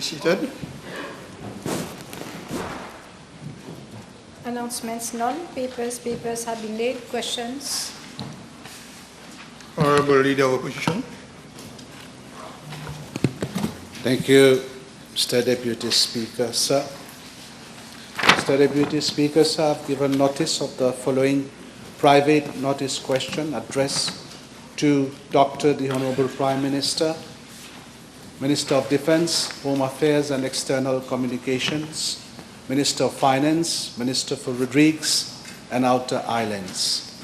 seated. Announcements, none. Papers have been laid. Questions? Honorable Leader of Opposition. Thank you, Mr. Deputy Speaker, sir. Mr. Deputy Speaker, sir, I have given notice of the following private notice question addressed to Dr. the Honorable Prime Minister, Minister of Defence, Home Affairs and External Communications, Minister of Finance, Minister for Rodrigues and Outer Islands.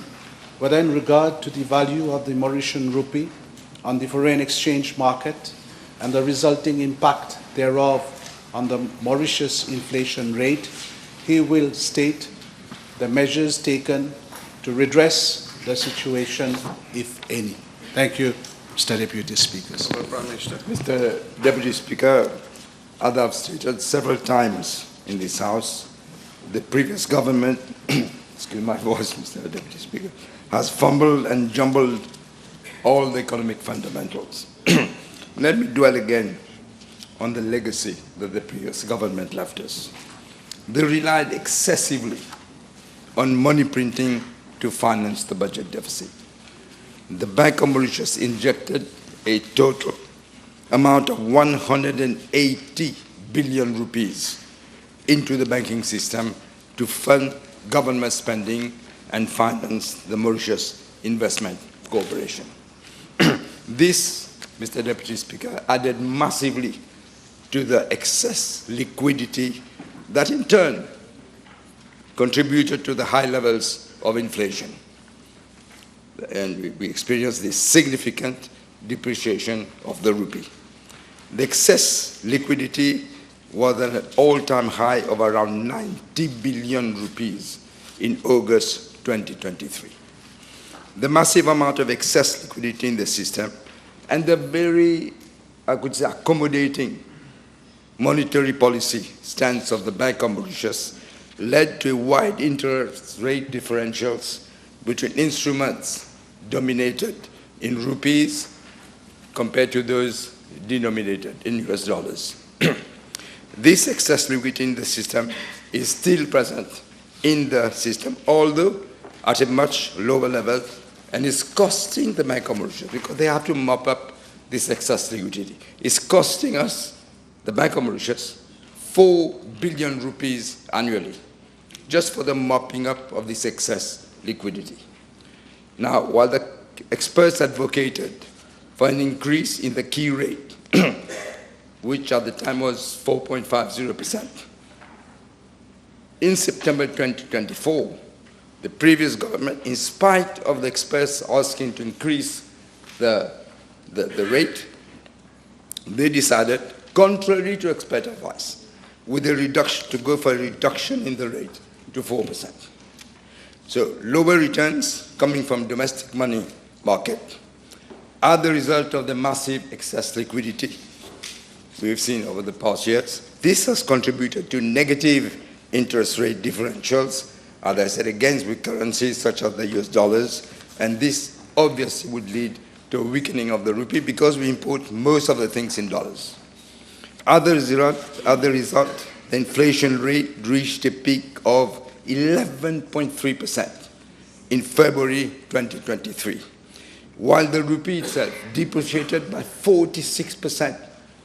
Whether in regard to the value of the Mauritian rupee on the foreign exchange market and the resulting impact thereof on the Mauritius inflation rate, he will state the measures taken to redress the situation, if any. Thank you, Mr. Deputy Speaker. Prime Minister. Mr. Deputy Speaker, as I've stated several times in this House, the previous government, excuse my voice, Mr. Deputy Speaker, has fumbled and jumbled all the economic fundamentals. Let me dwell again on the legacy that the previous government left us. They relied excessively on money printing to finance the budget deficit. The Bank of Mauritius injected a total amount of 180 billion rupees into the banking system to fund government spending and finance the Mauritius Investment Corporation. This, Mr. Deputy Speaker, added massively to the excess liquidity that in turn contributed to the high levels of inflation. And we experienced this significant depreciation of the rupee. The excess liquidity was at an all-time high of around 90 billion rupees in August 2023. The massive amount of excess liquidity in the system and the very, I could say, accommodating monetary policy stance of the Bank of Mauritius led to wide interest rate differentials between instruments dominated in rupees compared to those denominated in US dollars. This excess liquidity in the system is still present in the system, although at a much lower level, and is costing the Bank of Mauritius, because they have to mop up this excess liquidity. It's costing us, the Bank of Mauritius, 4 billion rupees annually, just for the mopping up of this excess liquidity. Now, while the experts advocated for an increase in the key rate, which at the time was 4.50%, in September 2024, the previous government, in spite of the experts asking to increase the rate, they decided, contrary to expert advice, with a reduction, to go for a reduction in the rate to 4%. So lower returns coming from domestic money market are the result of the massive excess liquidity we've seen over the past years. This has contributed to negative interest rate differentials, as I said, against with currencies such as the US dollars, and this obviously would lead to a weakening of the rupee because we import most of the things in dollars. As a result, the inflation rate reached a peak of 11.3% in February 2023, while the rupee itself depreciated by 46%,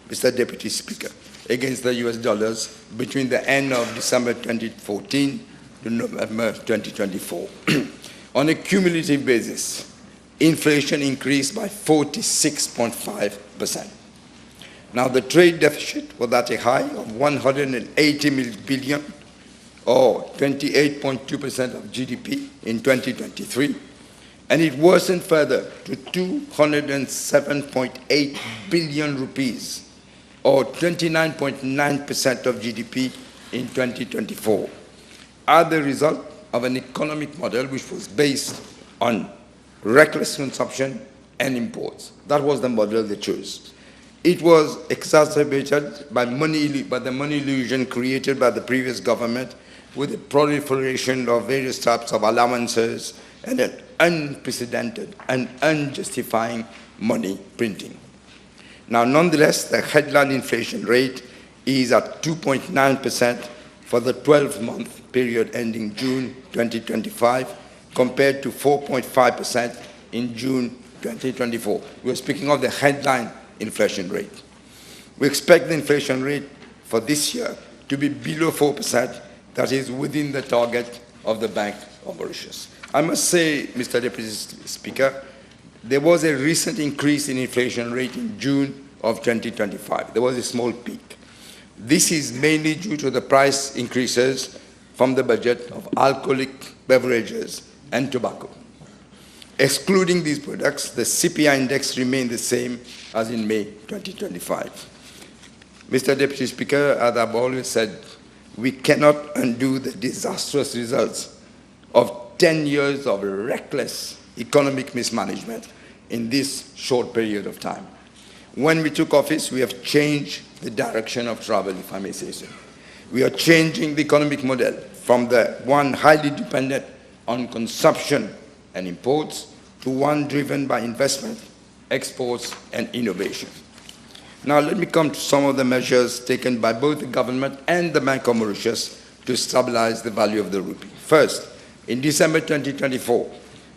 Mr. Deputy Speaker, against the US dollars between the end of December 2014 to November 2024. On a cumulative basis, inflation increased by 46.5%. Now, the trade deficit was at a high of 180 billion, or 28.2% of GDP in 2023, and it worsened further to 207.8 billion rupees, or 29.9% of GDP in 2024, as the result of an economic model which was based on reckless consumption and imports. That was the model they chose. It was exacerbated by the money illusion created by the previous government with the proliferation of various types of allowances and an unprecedented and unjustifying money printing. Now, nonetheless, the headline inflation rate is at 2.9% for the 12-month period ending June 2025, compared to 4.5% in June 2024. We're speaking of the headline inflation rate. We expect the inflation rate for this year to be below 4%, that is within the target of the Bank of Mauritius. I must say, Mr. Deputy Speaker, there was a recent increase in inflation rate in June of 2025. There was a small peak. This is mainly due to the price increases from the budget of alcoholic beverages and tobacco. Excluding these products, the CPI index remained the same as in May 2025. Mr. Deputy Speaker, as I've always said, we cannot undo the disastrous results of 10 years of reckless economic mismanagement in this short period of time. When we took office, we have changed the direction of travel, if I may say so. We are changing the economic model from the one highly dependent on consumption and imports to one driven by investment, exports, and innovation. Now let me come to some of the measures taken by both the government and the Bank of Mauritius to stabilize the value of the rupee. First, in December 2024,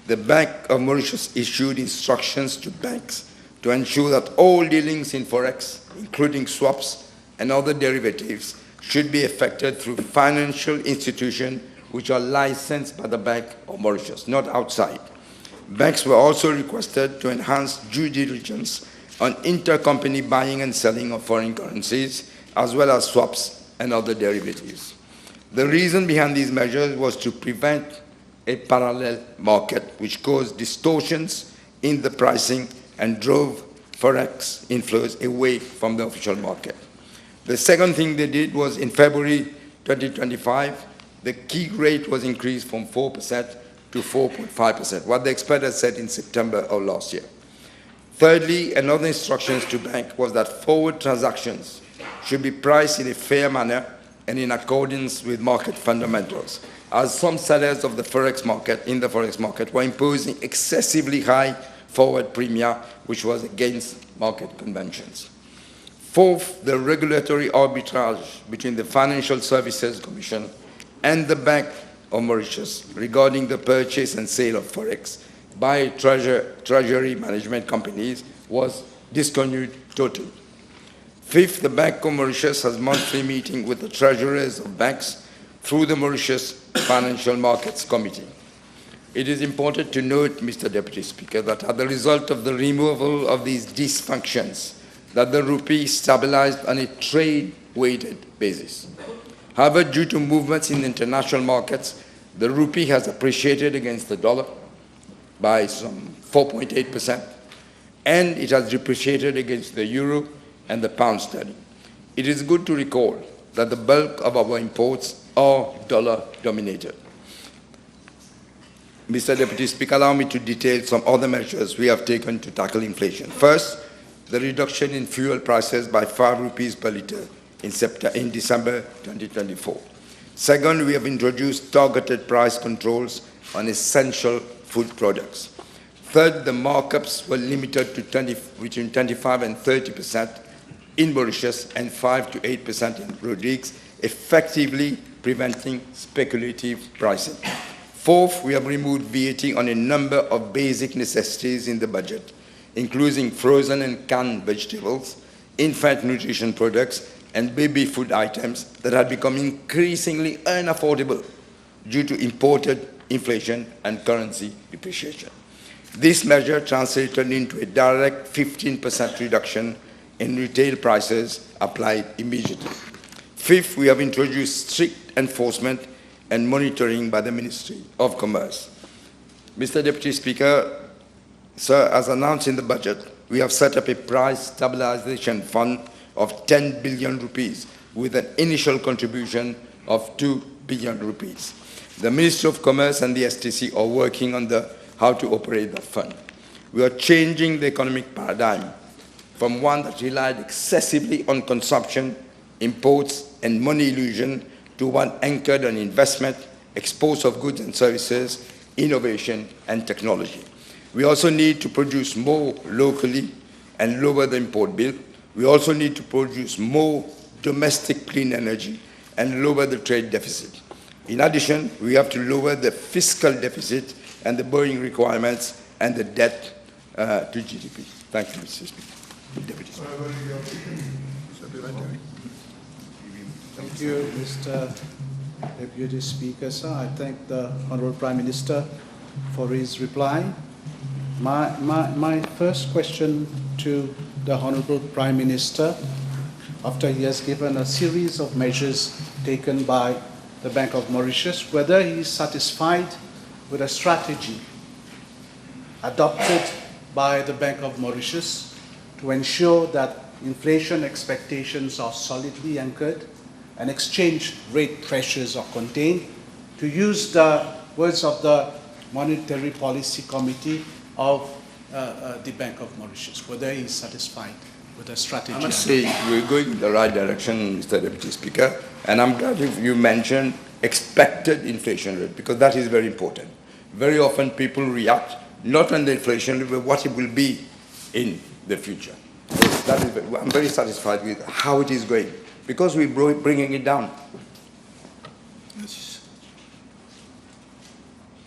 the Bank of Mauritius issued instructions to banks to ensure that all dealings in Forex, including swaps and other derivatives, should be effected through financial institutions which are licensed by the Bank of Mauritius, not outside. Banks were also requested to enhance due diligence on intercompany buying and selling of foreign currencies, as well as swaps and other derivatives. The reason behind these measures was to prevent a parallel market, which caused distortions in the pricing and drove Forex inflows away from the official market. The second thing they did was in February 2025, the key rate was increased from 4% to 4.5%, what the expert had said in September of last year. Thirdly, another instructions to bank was that forward transactions should be priced in a fair manner and in accordance with market fundamentals, as some sellers of the Forex market, in the Forex market, were imposing excessively high forward premia, which was against market conventions. Fourth, the regulatory arbitrage between the Financial Services Commission and the Bank of Mauritius regarding the purchase and sale of Forex by treasury management companies was discontinued totally. Fifth, the Bank of Mauritius has monthly meeting with the treasurers of banks through the Mauritius Financial Markets Committee. It is important to note, Mr. Deputy Speaker, that as a result of the removal of these dysfunctions, that the rupee stabilized on a trade-weighted basis. However, due to movements in international markets, the rupee has appreciated against the dollar by some 4.8%, and it has depreciated against the euro and the pound sterling. It is good to recall that the bulk of our imports are dollar-dominated. Mr. Deputy Speaker, allow me to detail some other measures we have taken to tackle inflation. First, the reduction in fuel prices by 5 rupees per litre in December 2024. Second, we have introduced targeted price controls on essential food products. Third, the markups were limited to between 25 and 30% in Mauritius and 5 to 8% in Rodrigues, effectively preventing speculative pricing. Fourth, we have removed VAT on a number of basic necessities in the budget, including frozen and canned vegetables, infant nutrition products, and baby food items that had become increasingly unaffordable due to imported inflation and currency depreciation. This measure translated into a direct 15% reduction in retail prices applied immediately. Fifth, we have introduced strict enforcement and monitoring by the Ministry of Commerce. Mr. Deputy Speaker, sir, as announced in the budget, we have set up a price stabilization fund of 10 billion rupees with an initial contribution of 2 billion rupees. The Ministry of Commerce and the STC are working on how to operate the fund. We are changing the economic paradigm from one that relied excessively on consumption, imports, and money illusion to one anchored on investment, exports of goods and services, innovation, and technology. We also need to produce more locally and lower the import bill. We also need to produce more domestic clean energy and lower the trade deficit. In addition, we have to lower the fiscal deficit and the borrowing requirements and the debt to GDP. Thank you, Mr. Speaker. Deputy Speaker. Thank you, Mr. Deputy Speaker, sir. I thank the Honourable Prime Minister for his reply. My first question to the Honourable Prime Minister, after he has given a series of measures taken by the Bank of Mauritius, whether he is satisfied with a strategy adopted by the Bank of Mauritius to ensure that inflation expectations are solidly anchored and exchange rate pressures are contained, to use the words of the Monetary Policy Committee of the Bank of Mauritius, whether he is satisfied with the strategy. I must say we're going in the right direction, Mr. Deputy Speaker, and I'm glad you mentioned expected inflation rate, because that is very important. Very often people react not on the inflation rate, but what it will be in the future. So I'm very satisfied with how it is going, because we're bringing it down.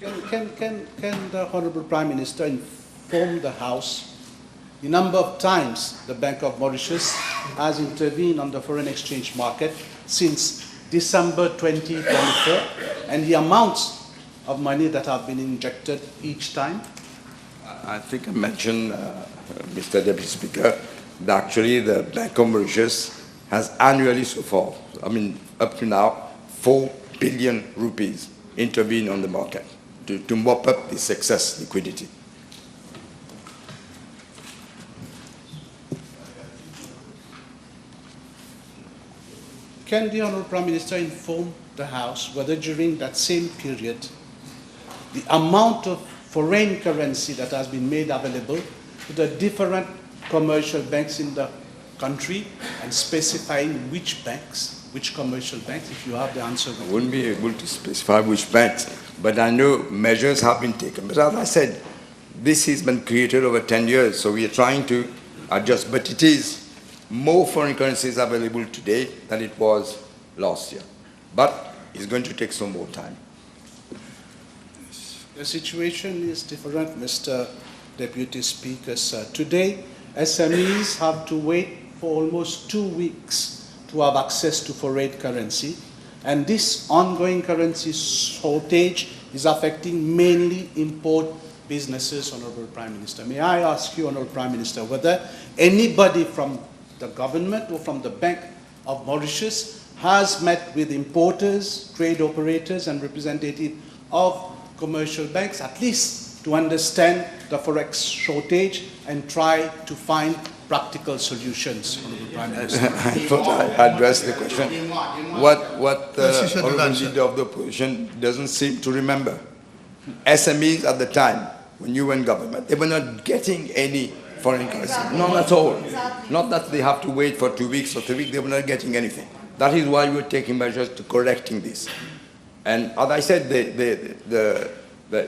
Can the Honourable Prime Minister inform the House the number of times the Bank of Mauritius has intervened on the foreign exchange market since December 2024, and the amounts of money that have been injected each time? I think I mentioned, Mr. Deputy Speaker, that actually the Bank of Mauritius has annually so far, up to now, 4 billion rupees intervened on the market to mop up this excess liquidity. Can the Honourable Prime Minister inform the House whether during that same period the amount of foreign currency that has been made available to the different commercial banks in the country, and specifying which banks, which commercial banks, if you have the answer? I wouldn't be able to specify which banks, but I know measures have been taken. But as I said, this has been created over 10 years, so we are trying to adjust. But it is more foreign currencies available today than it was last year. But it's going to take some more time. The situation is different, Mr. Deputy Speaker, sir. Today, SMEs have to wait for almost 2 weeks to have access to foreign currency, and this ongoing currency shortage is affecting mainly import businesses, Honourable Prime Minister. May I ask you, Honourable Prime Minister, whether anybody from the government or from the Bank of Mauritius has met with importers, trade operators and representatives of commercial banks, at least to understand the Forex shortage and try to find practical solutions, Honourable Prime Minister? I thought I addressed the question. What the Honourable Leader of the Opposition doesn't seem to remember. SMEs at the time, when you were in government, they were not getting any foreign currency. None at all. Not that they have to wait for 2 weeks or 3 weeks, they were not getting anything. That is why we're taking measures to correcting this. And as I said, the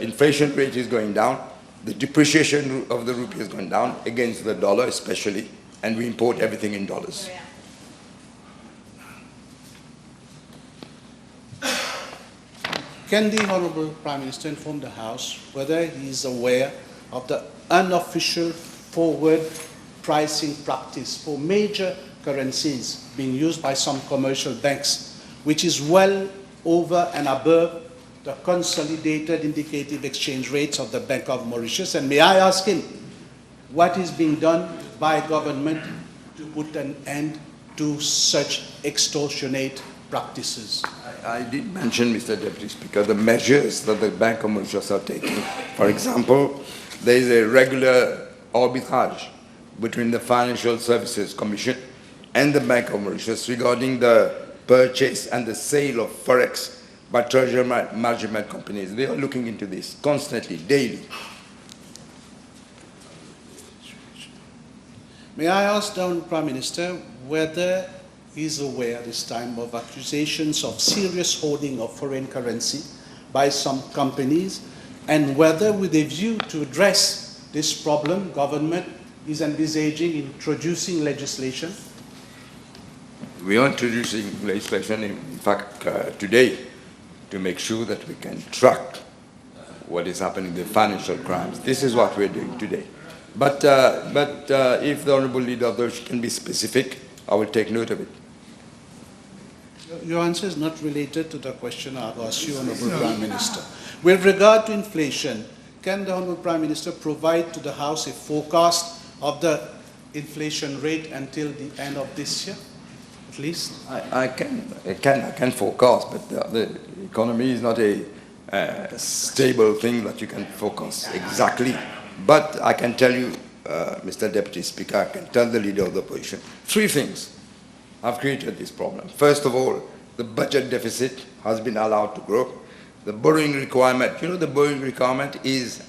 inflation rate is going down, the depreciation of the rupee is going down against the dollar especially, and we import everything in dollars. Can the Honourable Prime Minister inform the House whether he is aware of the unofficial forward pricing practice for major currencies being used by some commercial banks, which is well over and above the consolidated indicative exchange rates of the Bank of Mauritius? And may I ask him what is being done by government to put an end to such extortionate practices? I did mention, Mr. Deputy Speaker, the measures that the Bank of Mauritius are taking. For example, there is a regular arbitrage between the Financial Services Commission and the Bank of Mauritius regarding the purchase and the sale of Forex by treasury management companies. They are looking into this constantly, daily. May I ask the Prime Minister whether he is aware this time of accusations of serious hoarding of foreign currency by some companies, and whether, with a view to address this problem, government is envisaging introducing legislation? We are introducing legislation, in fact, today, to make sure that we can track what is happening, the financial crimes. This is what we're doing today. But if the Honourable Leader of the House can be specific, I will take note of it. Your answer is not related to the question I've asked you, Honourable Prime Minister. With regard to inflation, can the Honourable Prime Minister provide to the House a forecast of the inflation rate until the end of this year, at least? I can forecast, but the economy is not a stable thing that you can forecast exactly. But I can tell you, Mr. Deputy Speaker, I can tell the Leader of the Opposition, three things have created this problem. First of all, the budget deficit has been allowed to grow. The borrowing requirement, the borrowing requirement is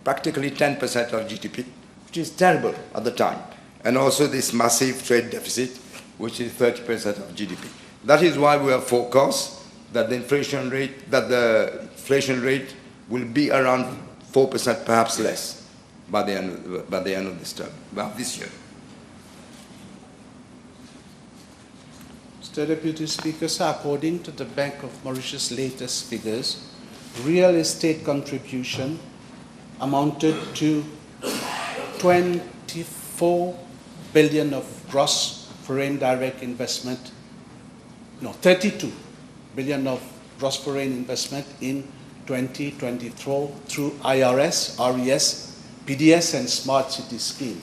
practically 10% of GDP, which is terrible at the time. And also this massive trade deficit, which is 30% of GDP. That is why we have forecast that the inflation rate will be around 4%, perhaps less, by the end of this term, this year. Mr. Deputy Speaker, sir, according to the Bank of Mauritius' latest figures, real estate contribution amounted to 24 billion of gross foreign direct investment, 32 billion of gross foreign investment in 2024 through IRS, RES, PDS and Smart City scheme.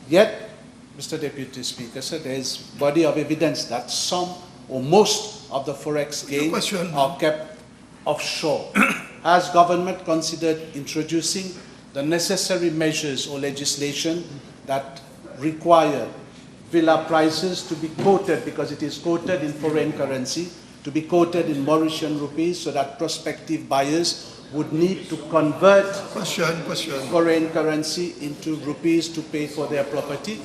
Yet, Mr. Deputy Speaker, sir, there is body of evidence that some or most of the Forex gains are kept offshore. Has government considered introducing the necessary measures or legislation that require villa prices to be quoted, because it is quoted in foreign currency, to be quoted in Mauritian rupees, so that prospective buyers would need to convert foreign currency into rupees to pay for their property?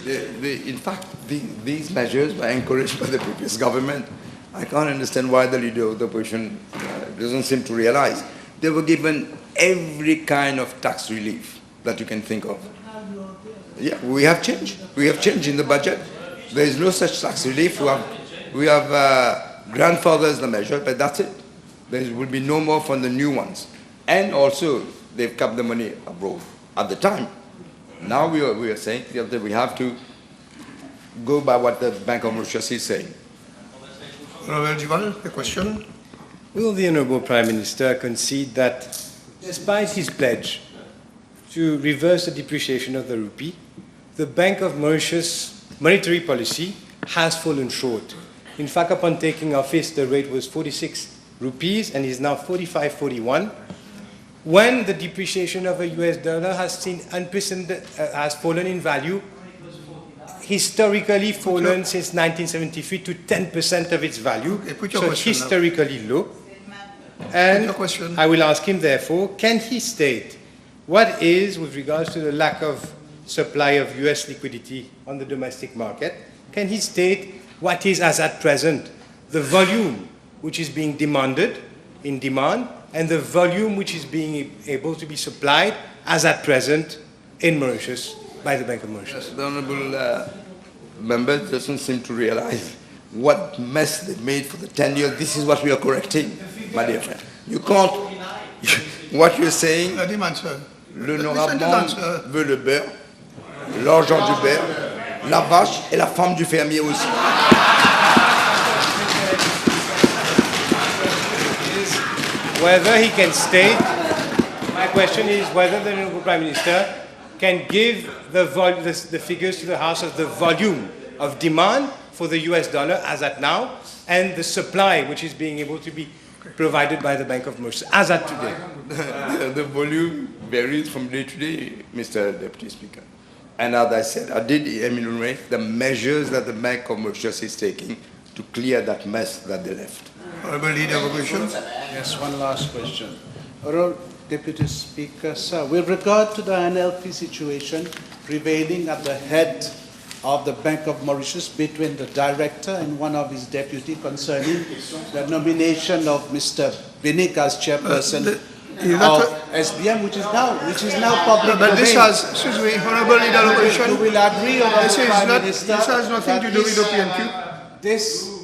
In fact, these measures were encouraged by the previous government. I can't understand why the Leader of the Opposition doesn't seem to realize. They were given every kind of tax relief that you can think of. Yeah, we have changed. We have changed in the budget. There is no such tax relief. We have grandfathers the measure, but that's it. There will be no more from the new ones. And also, they've kept the money abroad at the time. Now we are saying that we have to go by what the Bank of Mauritius is saying. Honourable Duval, a question? Will the Honourable Prime Minister concede that, despite his pledge to reverse the depreciation of the rupee, the Bank of Mauritius' monetary policy has fallen short? In fact, upon taking office, the rate was 46 rupees and is now 45.41. When the depreciation of the US dollar has seen unprecedented, has fallen in value, historically fallen since 1973 to 10% of its value, so historically low. And I will ask him, therefore, can he state what is, with regards to the lack of supply of US liquidity on the domestic market, can he state what is, as at present, the volume which is being demanded in demand and the volume which is being able to be supplied as at present in Mauritius by the Bank of Mauritius? The Honourable Member doesn't seem to realize what mess they made for the 10 years. This is what we are correcting, my dear friend. You can't... What you're saying, l'honorable membre veut le beurre, l'argent du beurre, la vache et la femme du fermier aussi. Whether he can state, my question is whether the Honourable Prime Minister can give the figures to the House of the volume of demand for the US dollar as at now and the supply which is being able to be provided by the Bank of Mauritius as at today. The volume varies from day to day, Mr. Deputy Speaker. And as I said, I did enumerate the measures that the Bank of Mauritius is taking to clear that mess that they left. Honourable Leader of Opposition. Yes, one last question. Honourable Deputy Speaker, sir, with regard to the NLP situation prevailing at the head of the Bank of Mauritius between the director and one of his deputy concerning the nomination of Mr. Binik as chairperson SBM, which is now public But this domain. has, excuse me, Honorable Leader of You Opposition, will agree, Honorable this Prime Minister, has nothing to do with OPNQ. This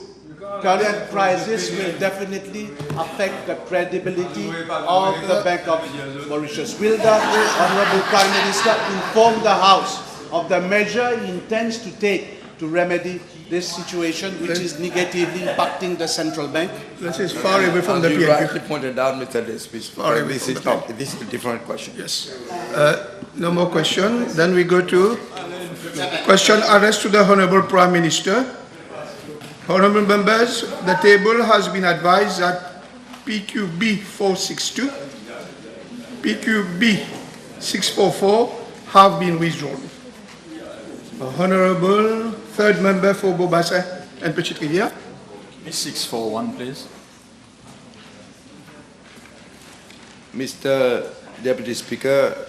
current crisis will definitely affect the credibility of the Bank of Mauritius. Will the Honorable Prime Minister inform the House of the measure he intends to take to remedy this situation, which is negatively impacting the central bank? This is far away from the You PNQ. rightly pointed out, Mr. Despich, Far away this is a different question. Yes. No more question. Then we go to question addressed to the Honorable Prime Minister. Honorable members, the table has been advised that PQB 462, PQB 644 have been withdrawn. Honorable third member for Bobassa and Petite Rivière. 641, please. Mr. Deputy Speaker,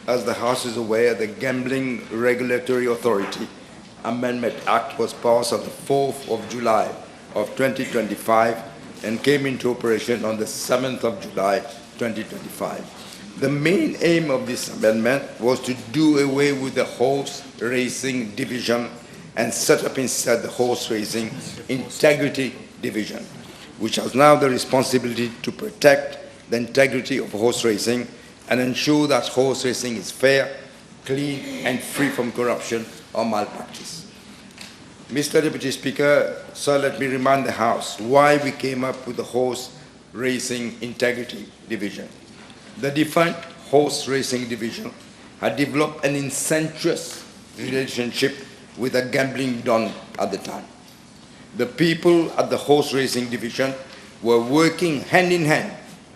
as the House is aware, the Gambling Regulatory Authority Amendment Act was passed on the 4th of July of 2025 and came into operation on the 7th of July 2025. The main aim of this amendment was to do away with the horse racing division and set up instead the horse racing integrity division, which has now the responsibility to protect the integrity of horse racing and ensure that horse racing is fair, clean, and free from corruption or malpractice. Mr. Deputy Speaker, sir, let me remind the House why we came up with the Horse Racing Integrity Division. The defunct Horse Racing Division had developed an incestuous relationship with a gambling don at the time. The people at the Horse Racing Division were working hand in hand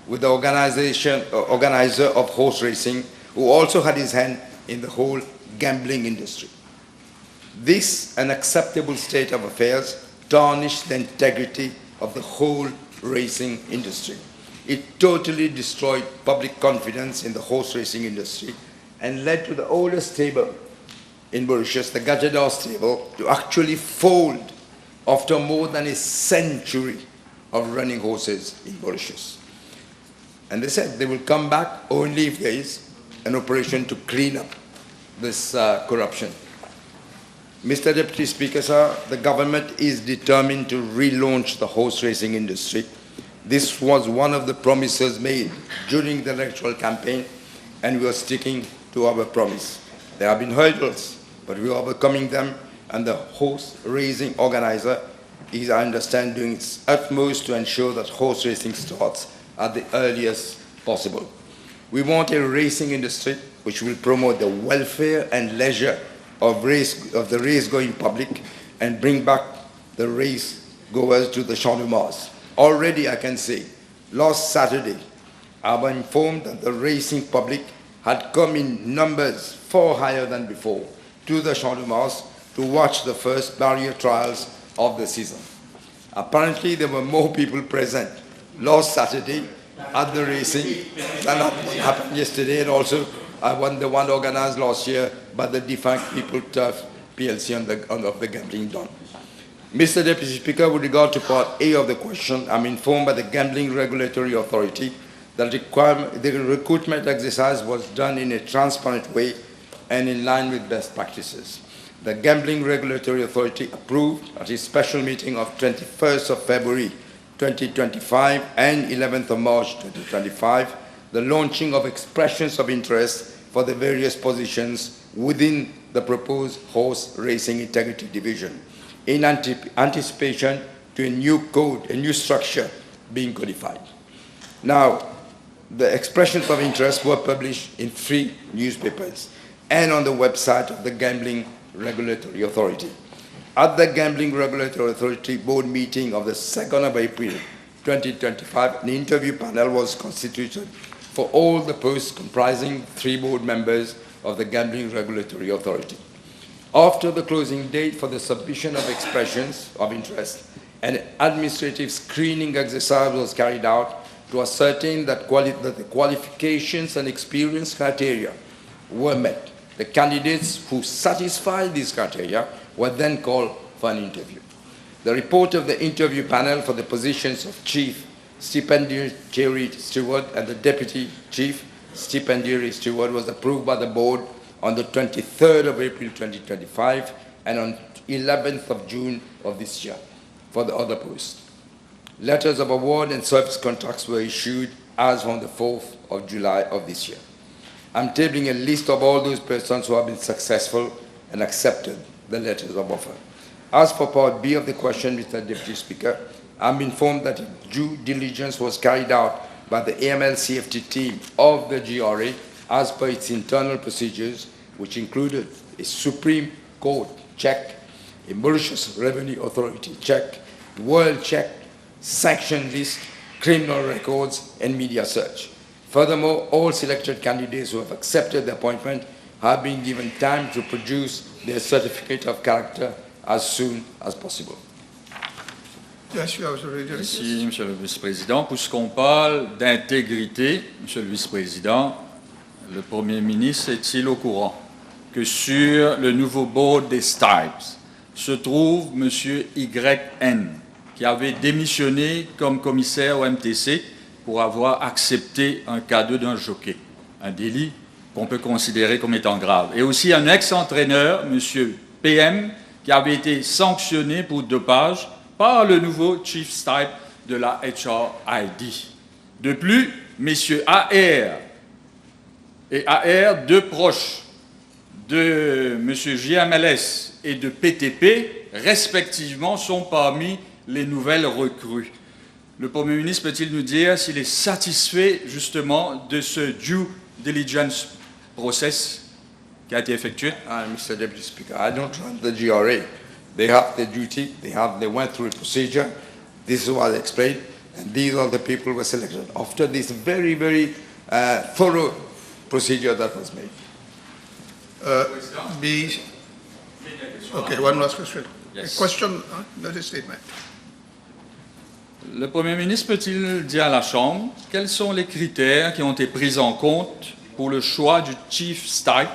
with the organizer of horse racing, who also had his hand in the whole gambling industry. This unacceptable state of affairs tarnished the integrity of the whole racing industry. It totally destroyed public confidence in the horse racing industry and led to the oldest stable in Mauritius, the Gajador stable, to actually fold after more than a century of running horses in Mauritius. And they said they will come back only if there is an operation to clean up this corruption. Mr. Deputy Speaker, sir, the government is determined to relaunch the horse racing industry. This was one of the promises made during the electoral campaign, and we are sticking to our promise. There have been hurdles, but we are overcoming them, and the horse racing organizer is, I understand, doing its utmost to ensure that horse racing starts at the earliest possible. We want a racing industry which will promote the welfare and leisure of the race-going public and bring back the race goers to the Champ de Mars. Already I can say, last Saturday, I was informed that the racing public had come in numbers far higher than before to the Champ de Mars to watch the first barrier trials of the season. Apparently there were more people present last Saturday at the racing than happened yesterday, and also the one organized last year by the defunct People Turf PLC of the gambling don. Mr. Deputy Speaker, with regard to part A of the question, I'm informed by the Gambling Regulatory Authority that the recruitment exercise was done in a transparent way and in line with best practices. The Gambling Regulatory Authority approved at its special meeting of 21st of February 2025 and 11th of March 2025, the launching of expressions of interest for the various positions within the proposed Horse Racing Integrity Division in anticipation to a new code, a new structure being codified. Now, the expressions of interest were published in 3 newspapers and on the website of the Gambling Regulatory Authority. At the Gambling Regulatory Authority board meeting of the 2nd of April 2025, an interview panel was constituted for all the posts comprising 3 board members of the Gambling Regulatory Authority. After the closing date for the submission of expressions of interest, an administrative screening exercise was carried out to ascertain that the qualifications and experience criteria were met. The candidates who satisfied these criteria were then called for an interview. The report of the interview panel for the positions of Chief stipendiary steward and the deputy chief stipendiary steward was approved by the board on the 23rd of April 2025 and on 11th of June of this year for the other posts. Letters of award and service contracts were issued as on the 4th of July of this year. I'm tabling a list of all those persons who have been successful and accepted the letters of offer. As for part B of the question, Mr. Deputy Speaker, I'm informed that due diligence was carried out by the AML-CFT team of the GRA as per its internal procedures, which included a Supreme Court check, a Mauritius Revenue Authority check, world check, sanction list, criminal records, and media search. Furthermore, all selected candidates who have accepted the appointment have been given time to produce their certificate of character as soon as possible. Yes, you have already raised this. Merci, Monsieur le Vice-président. Puisqu'on parle d'intégrité, Monsieur le Vice-président, le Premier ministre est-il au courant que sur le nouveau board des Stipes se trouve Monsieur YN, qui avait démissionné comme commissaire au MTC pour avoir accepté un cadeau d'un jockey, un délit qu'on peut considérer comme étant grave. Et aussi un ex-entraîneur, M. PM, qui avait été sanctionné pour dopage par le nouveau Chief Stipe de la HRID. De plus, M. AR et AR, deux proches de M. JMLS et de PTP, respectivement, sont parmi les nouvelles recrues. Le Premier ministre peut-il nous dire s'il est satisfait justement de ce due diligence process qui a été effectué? Mr. Deputy Speaker, I don't run the GRA. They have the duty, they went through a procedure. This is what I explained, and these are the people who were selected after this very, very thorough procedure that was made. Okay, one last question. Yes. A question, not a statement. Le Premier ministre peut-il dire à la Chambre quels sont les critères qui ont été pris en compte pour le choix du Chief Stipe?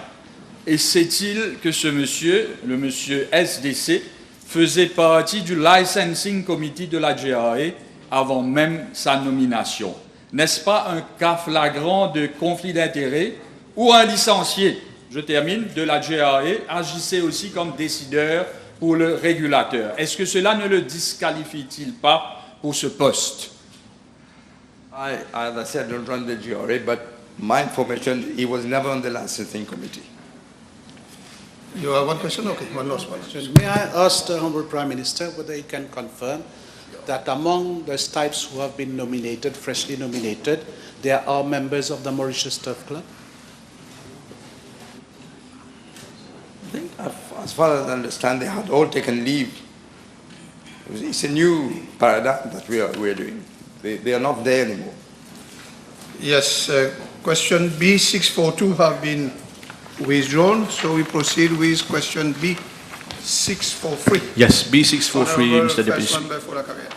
Et sait-il que ce monsieur, le monsieur SDC, faisait partie du Licensing Committee de la GRA avant même sa nomination? N'est-ce pas un cas flagrant de conflit d'intérêts où un licencié, je termine, de la GRA agissait aussi comme décideur pour le régulateur? Est-ce que cela ne le disqualifie-t-il pas pour ce poste? As I said, I don't run the GRA, but my information, he was never on the licensing committee. You have one question? Okay, one last one. May I ask the Honourable Prime Minister whether he can confirm that among the Stipes who have been nominated, freshly nominated, there are members of the Mauritius Turf Club? I think, as far as I understand, they had all taken leave. It's a new paradigm that we are doing. They are not there anymore. Yes, question B642 have been withdrawn, so we proceed with question B643. Yes, B643, Mr. Deputy First Speaker. member for La Carrière.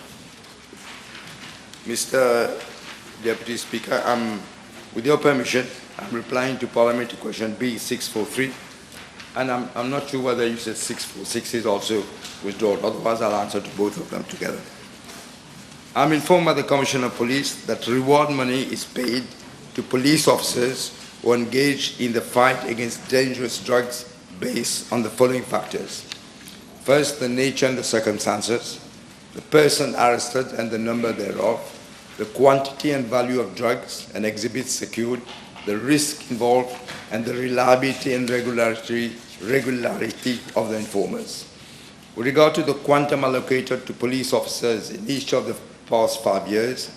Mr. Deputy Speaker, with your permission, I'm replying to parliamentary question B643, and I'm not sure whether you said 646 is also withdrawn. Otherwise, I'll answer to both of them together. I'm informed by the Commissioner of Police that reward money is paid to police officers who engage in the fight against dangerous drugs based on the following factors. First, the nature and the circumstances, the person arrested and the number thereof, the quantity and value of drugs and exhibits secured, the risk involved, and the reliability and regularity of the informers. With regard to the quantum allocated to police officers in each of the past 5 years,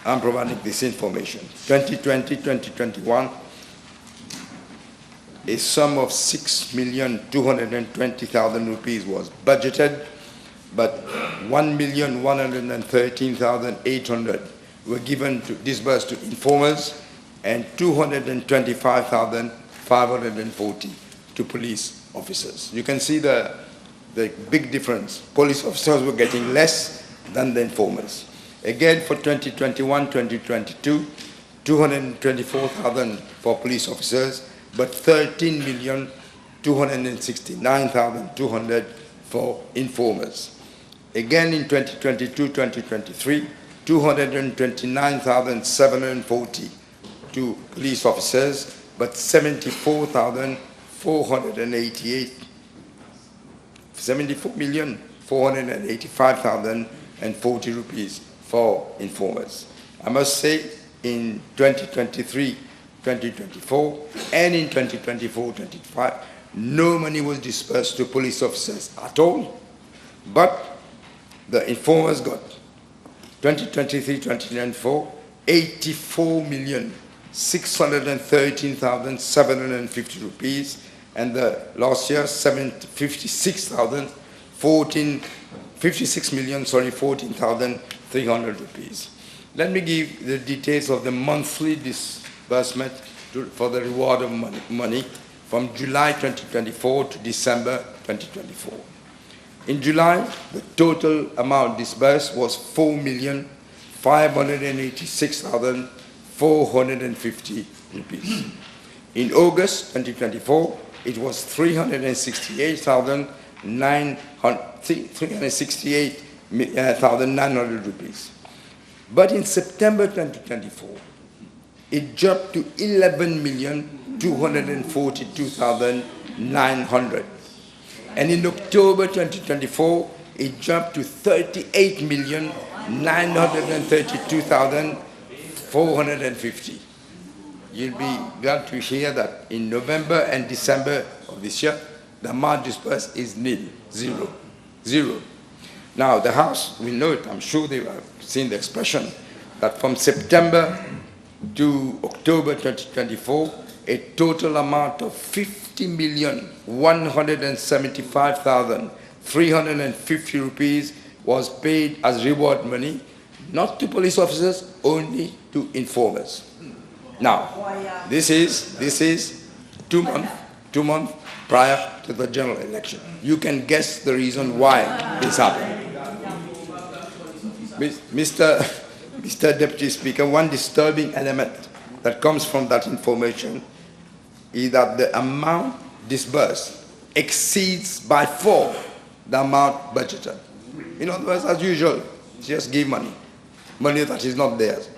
I'm providing this information. 2020-2021, a sum of 6,220,000 rupees was budgeted, but 1,113,800 were disbursed to informers, and 225,540 to police officers. You can see the big difference. Police officers were getting less than the informers. Again, for 2021-2022, 224,000 for police officers, but 13,269,200 for informers. Again, in 2022-2023, 229,740 to police officers, but 74,485,040 rupees for informers. I must say, in 2023, 2024, and in 2024-25, no money was dispersed to police officers at all, but the informers got 2023-2024, 84,613,750 rupees, and the last year, 56,014,300 rupees. Let me give the details of the monthly disbursement for the reward of money from July 2024 to December 2024. In July, the total amount disbursed was 4,586,450 rupees. In August 2024, it was 368,900 rupees. But in September 2024, it jumped to 11,242,900. And in October 2024, it jumped to 38,932,450. You'll be glad to hear that in November and December of this year, the amount disbursed is nil, zero. Now, the House will know it, I'm sure they have seen the expression, that from September to October 2024, a total amount of 50,175,350 rupees was paid as reward money, not to police officers, only to informers. Now, this is 2 months prior to the general election. You can guess the reason why this happened. Mr. Deputy Speaker, one disturbing element that comes from that information is that the amount disbursed exceeds by 4 the amount budgeted. In other words, as usual, just give money that is not theirs.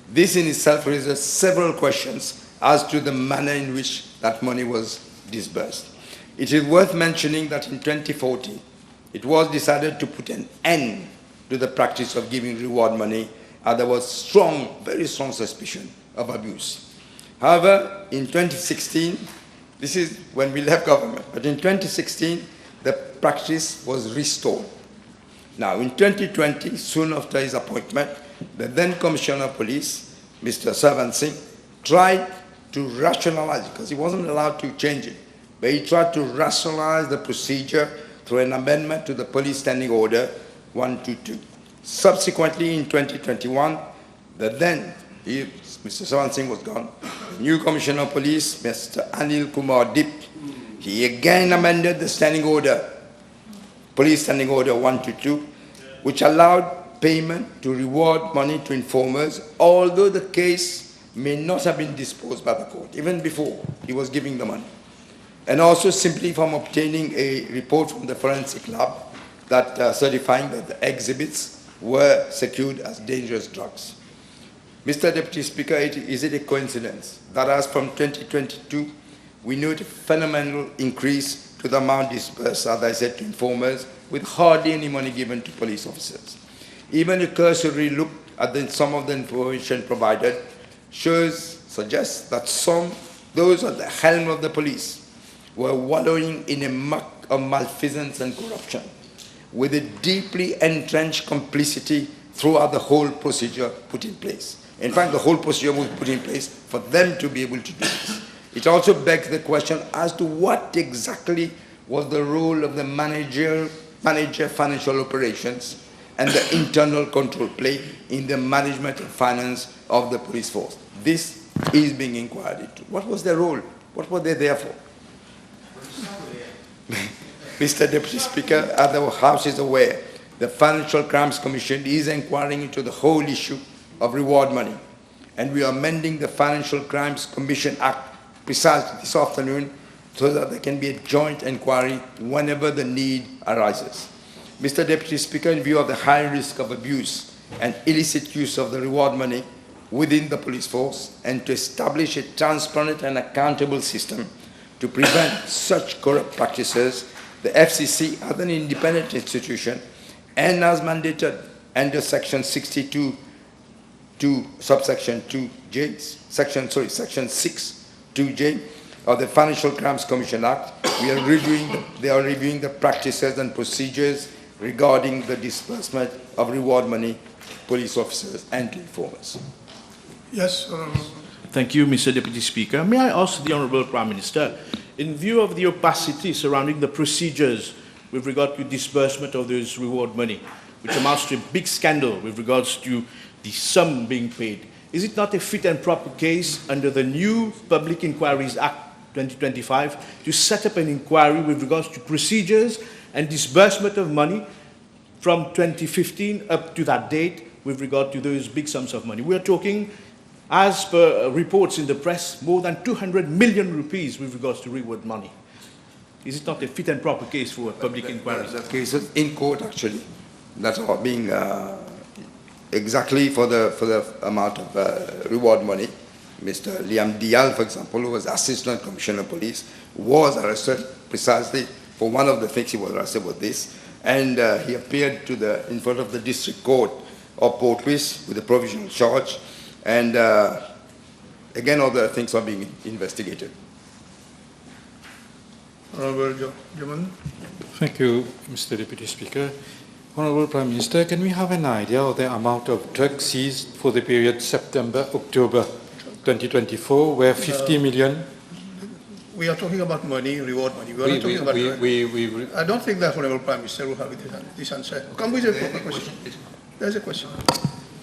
This in itself raises several questions as to the manner in which that money was disbursed. It is worth mentioning that in 2014, it was decided to put an end to the practice of giving reward money, and there was very strong suspicion of abuse. However, in 2016, this is when we left government, but in 2016, the practice was restored. Now, in 2020, soon after his appointment, the then Commissioner of Police, Mr. Sarvan Singh, tried to rationalize it, because he wasn't allowed to change it, but he tried to rationalize the procedure through an amendment to the Police Standing Order 122. Subsequently, in 2021, Mr. Sarvan Singh was gone. The new Commissioner of Police, Mr. Anil Kumar Dip, he again amended the Standing Order, Police Standing Order 122, which allowed payment to reward money to informers, although the case may not have been disposed by the court, even before he was giving the money. And also simply from obtaining a report from the forensic lab that certifying that the exhibits were secured as dangerous drugs. Mr. Deputy Speaker, is it a coincidence that as from 2022, we note a phenomenal increase to the amount disbursed, as I said, to informers, with hardly any money given to police officers. Even a cursory look at some of the information provided suggests that those at the helm of the police were wallowing in a muck of malfeasance and corruption, with a deeply entrenched complicity throughout the whole procedure put in place. In fact, the whole procedure was put in place for them to be able to do this. It also begs the question as to what exactly was the role of the manager financial operations and the internal control play in the management and finance of the police force. This is being inquired into. What was their role? What were they there for? Mr. Deputy Speaker, as the House is aware, the Financial Crimes Commission is inquiring into the whole issue of reward money, and we are amending the Financial Crimes Commission Act precisely this afternoon so that there can be a joint inquiry whenever the need arises. Mr. Deputy Speaker, in view of the high risk of abuse and illicit use of the reward money within the police force, and to establish a transparent and accountable system to prevent such corrupt practices, the FCC, as an independent institution, and as mandated under Section 62 to subsection 2J, section 6(2)J of the Financial Crimes Commission Act, they are reviewing the practices and procedures regarding the disbursement of reward money to police officers and to informers. Yes, Thank you, Mr. Deputy Speaker. May I ask the Honourable Prime Minister, in view of the opacity surrounding the procedures with regard to disbursement of those reward money, which amounts to a big scandal with regards to the sum being paid, is it not a fit and proper case under the new Public Inquiries Act 2025 to set up an inquiry with regards to procedures and disbursement of money from 2015 up to that date with regard to those big sums of money? We are talking, as per reports in the press, more than 200 million rupees with regards to reward money. Is it not a fit and proper case for a public inquiry? The cases in court, actually, that are being exactly for the amount of reward money. Mr. Liam Dial, for example, who was Assistant Commissioner of Police, was arrested precisely for one of the things he was arrested with this, and he appeared in front of the District Court of Port Louis with a provisional charge, and again, other things are being investigated. Honourable Juman. Thank you, Mr. Deputy Speaker. Honourable Prime Minister, can we have an idea of the amount of drugs seized for the period September-October 2024, where 50 million... We are talking about money, reward money. We are not talking about... I don't think that Honourable Prime Minister will have this answer. Come with a proper question. There's a question.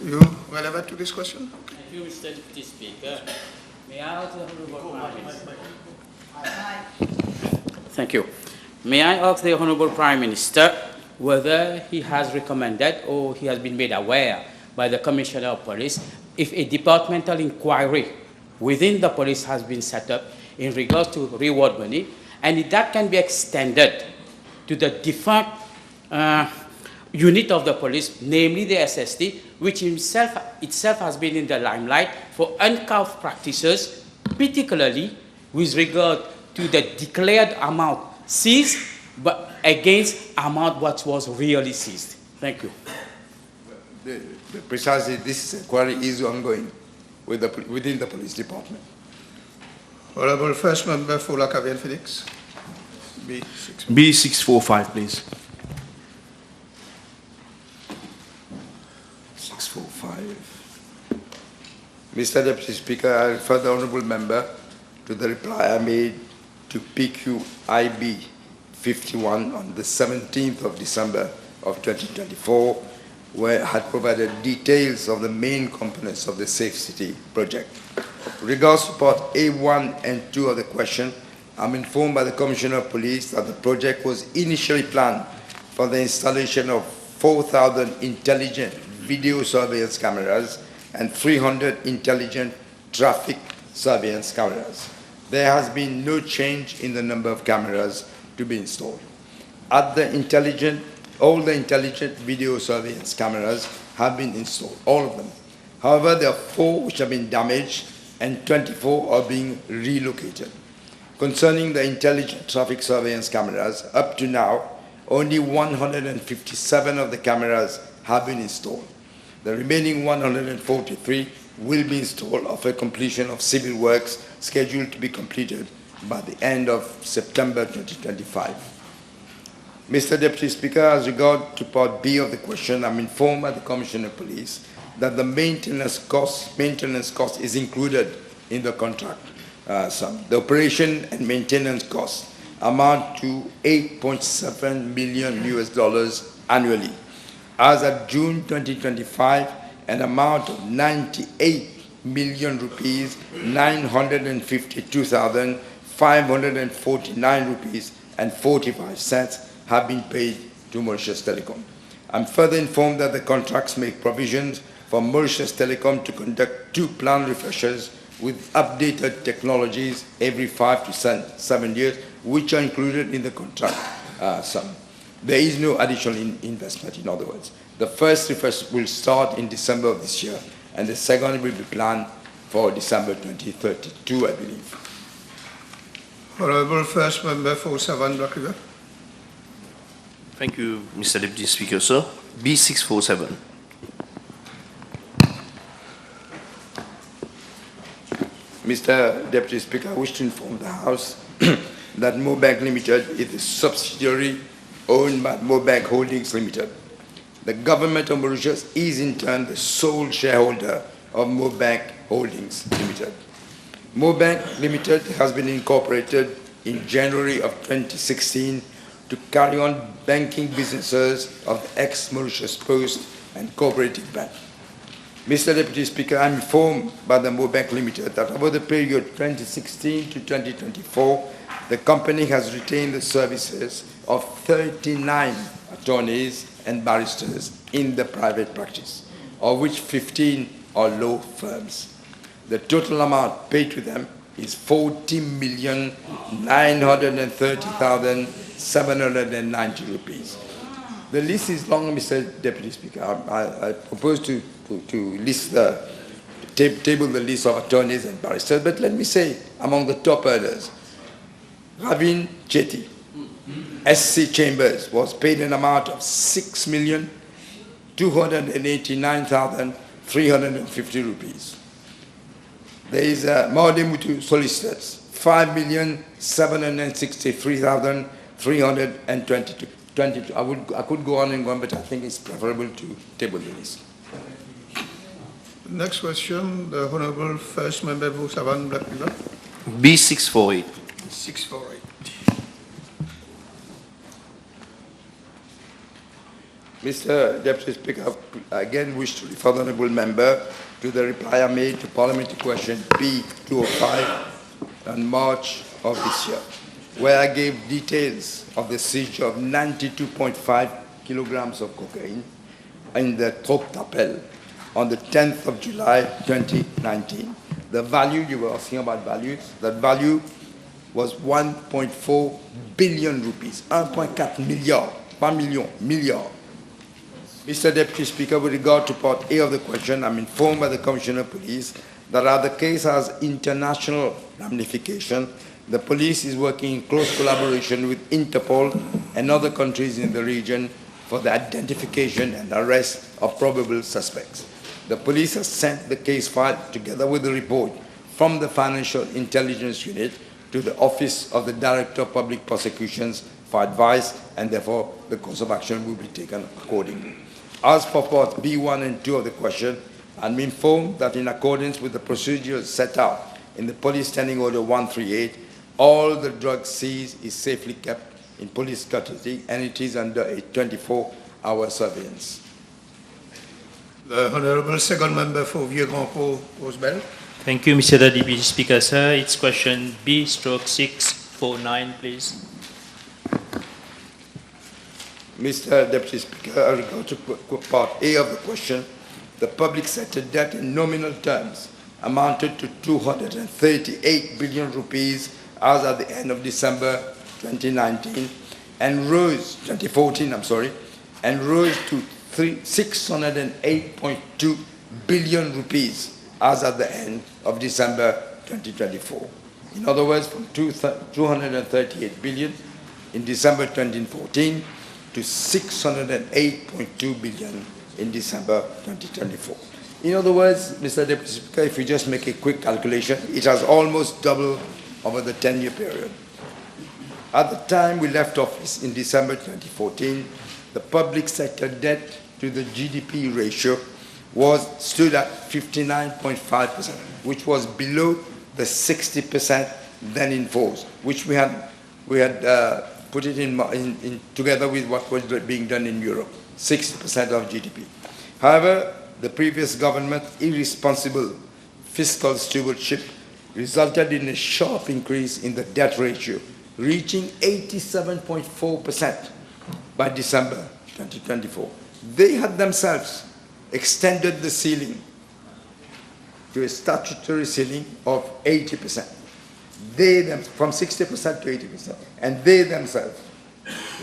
You relevant to this question? Thank you, Mr. Deputy Speaker. May I ask the Honourable Prime Minister? Thank you. May I ask the Honourable Prime Minister whether he has recommended or he has been made aware by the Commissioner of Police if a departmental inquiry within the police has been set up in regards to reward money, and if that can be extended to the defunct unit of the police, namely the SST, which itself has been in the limelight for uncouth practices, particularly with regard to the declared amount seized, but against amount what was really seized. Thank you. Precisely, this inquiry is ongoing within the police department. Honourable First Member for Lacavian Felix. B645, please. 645. Mr. Deputy Speaker, I refer the Honourable Member to the reply I made to PQIB 51 on the 17th of December of 2024, where I had provided details of the main components of the Safe City project. Regards to part A1 and 2 of the question, I'm informed by the Commissioner of Police that the project was initially planned for the installation of 4,000 intelligent video surveillance cameras and 300 intelligent traffic surveillance cameras. There has been no change in the number of cameras to be installed. All the intelligent video surveillance cameras have been installed, all of them. However, there are 4 which have been damaged and 24 are being relocated. Concerning the intelligent traffic surveillance cameras, up to now, only 157 of the cameras have been installed. The remaining 143 will be installed after completion of civil works scheduled to be completed by the end of September 2025. Mr. Deputy Speaker, as regard to part B of the question, I'm informed by the Commissioner of Police that the maintenance cost is included in the contract sum. The operation and maintenance costs amount to $8.7 million annually. As of June 2025, an amount of 98 million rupees, 952,549 rupees and 45 cents have been paid to Mauritius Telecom. I'm further informed that the contracts make provisions for Mauritius Telecom to conduct 2 plant refreshers with updated technologies every 5 to 7 years, which are included in the contract sum. There is no additional investment, in other words. The first reverse will start in December of this year, and the second will be planned for December 2032, I believe. Honorable First Member for Savannah Black River. Thank you, Mr. Deputy Speaker, sir. B647. Mr. Deputy Speaker, I wish to inform the House that MauBank Limited is a subsidiary owned by MauBank Holdings Limited. The government of Mauritius is in turn the sole shareholder of MauBank Holdings Limited. MauBank Limited has been incorporated in January of 2016 to carry on banking businesses of the ex-Mauritius Post and Cooperative Bank. Mr. Deputy Speaker, I am informed by the MauBank Limited that over the period 2016 to 2024, the company has retained the services of 39 attorneys and barristers in the private practice, of which 15 are law firms. The total amount paid to them is 40,930,790 rupees. The list is long, Mr. Deputy Speaker. I propose to list table the list of attorneys and barristers, but let me say, among the top earners, Ravin Chetty, SC Chambers, was paid an amount of 6,289,350 rupees. There is Mardi Solicitors, 5,763,322. I could go on and go on, but I think it's preferable to table the list. Next question, the Honorable First Member for Savannah Black River. B648. 648. Mr. Deputy Speaker, I again wish to refer the Honourable Member to the reply I made to Parliamentary Question B205 on March of this year, where I gave details of the seizure of 92.5 kilograms of cocaine in the Trop Tapel on the 10th of July 2019. The value, you were asking about values, that value was 1.4 billion rupees, 1.4 milliard, 1 million, milliard. Mr. Deputy Speaker, with regard to Part A of the question, I'm informed by the Commissioner of Police that as the case has international ramification, the police is working in close collaboration with Interpol and other countries in the region for the identification and arrest of probable suspects. The police has sent the case file together with the report from the Financial Intelligence Unit to the Office of the Director of Public Prosecutions for advice, and therefore the course of action will be taken accordingly. As for Part B1 and 2 of the question, I'm informed that in accordance with the procedures set out in the Police Standing Order 138, all the drugs seized is safely kept in police custody and it is under a 24-hour surveillance. The Honorable Second Member for Vieux-Grand-Port, Postal. Thank you, Mr. Deputy Speaker, sir. It's question B/649, please. Mr. Deputy Speaker, I regard to Part A of the question, the public sector debt in nominal terms amounted to 238 billion rupees as at the end of December 2019 and rose, 2014, I'm sorry, and rose to 608.2 billion rupees as at the end of December 2024. In other words, from 238 billion in December 2014 to 608.2 billion in December 2024. In other words, Mr. Deputy Speaker, if you just make a quick calculation, it has almost doubled over the 10-year period. At the time we left office in December 2014, the public sector debt to the GDP ratio stood at 59.5%, which was below the 60% then in force, which we had put it in together with what was being done in Europe, 60% of GDP. However, the previous government irresponsible fiscal stewardship resulted in a sharp increase in the debt ratio, reaching 87.4% by December 2024. They had themselves extended the ceiling to a statutory ceiling of 80%. From 60% to 80%. And they themselves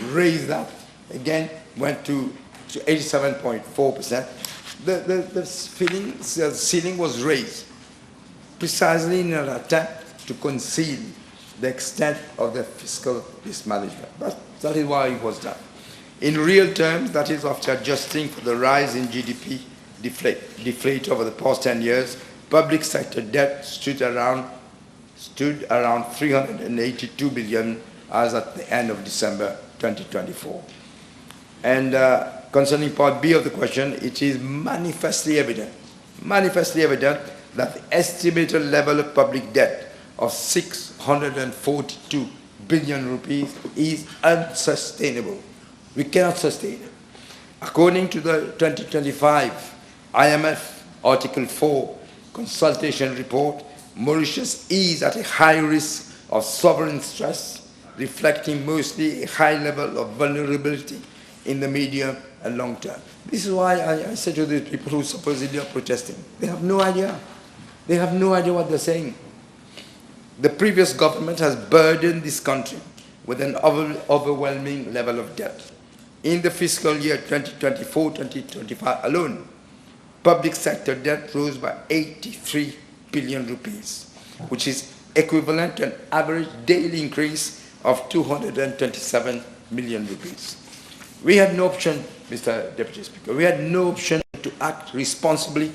raised that again went to 87.4%. The ceiling was raised precisely in an attempt to conceal the extent of the fiscal mismanagement. That is why it was done. In real terms, that is after adjusting for the rise in GDP deflate over the past 10 years, public sector debt stood around 382 billion as at the end of December 2024. And concerning part B of the question, it is manifestly evident that the estimated level of public debt of 642 billion rupees is unsustainable. We cannot sustain it. According to the 2025 IMF Article 4 consultation report, Mauritius is at a high risk of sovereign stress, reflecting mostly a high level of vulnerability in the medium and long term. This is why I say to the people who supposedly are protesting, they have no idea. They have no idea what they're saying. The previous government has burdened this country with an overwhelming level of debt. In the fiscal year 2024-2025 alone, public sector debt rose by 83 billion rupees, which is equivalent to an average daily increase of 227 million rupees. We had no option, Mr. Deputy Speaker, we had no option to act responsibly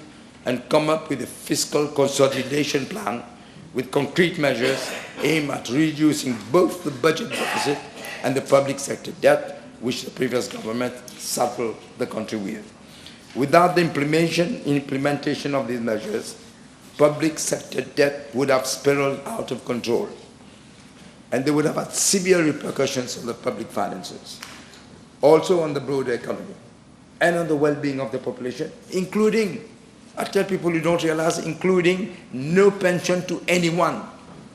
and come up with a fiscal consolidation plan with concrete measures aimed at reducing both the budget deficit and the public sector debt, which the previous government saddled the country with. Without the implementation of these measures, public sector debt would have spiraled out of control, and they would have had severe repercussions on the public finances, also on the broader economy, and on the well-being of the population, including, I tell people who don't realize, including no pension to anyone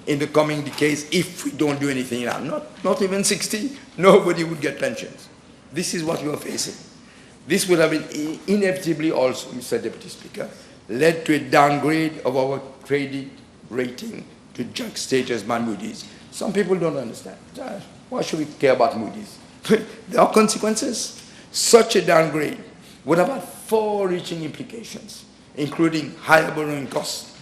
in the coming decades if we don't do anything now. Not even 60, nobody would get pensions. This is what we are facing. This would have been inevitably also, Mr. Deputy Speaker, led to a downgrade of our credit rating to junk status by Moody's. Some people don't understand. Why should we care about Moody's? There are consequences. Such a downgrade would have had far-reaching implications, including higher borrowing costs,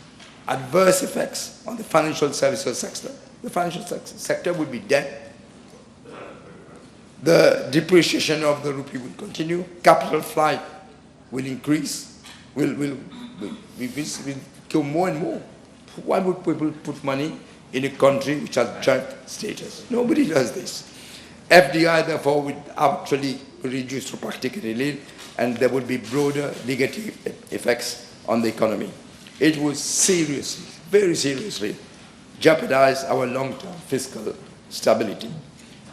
adverse effects on the financial services sector. The financial sector would be dead. The depreciation of the rupee will continue. Capital flight will increase. Will go more and more. Why would people put money in a country which has junk status? Nobody does this. FDI, therefore, would actually reduce to practically nil, and there would be broader negative effects on the economy. It would seriously, very seriously, jeopardize our long-term fiscal stability.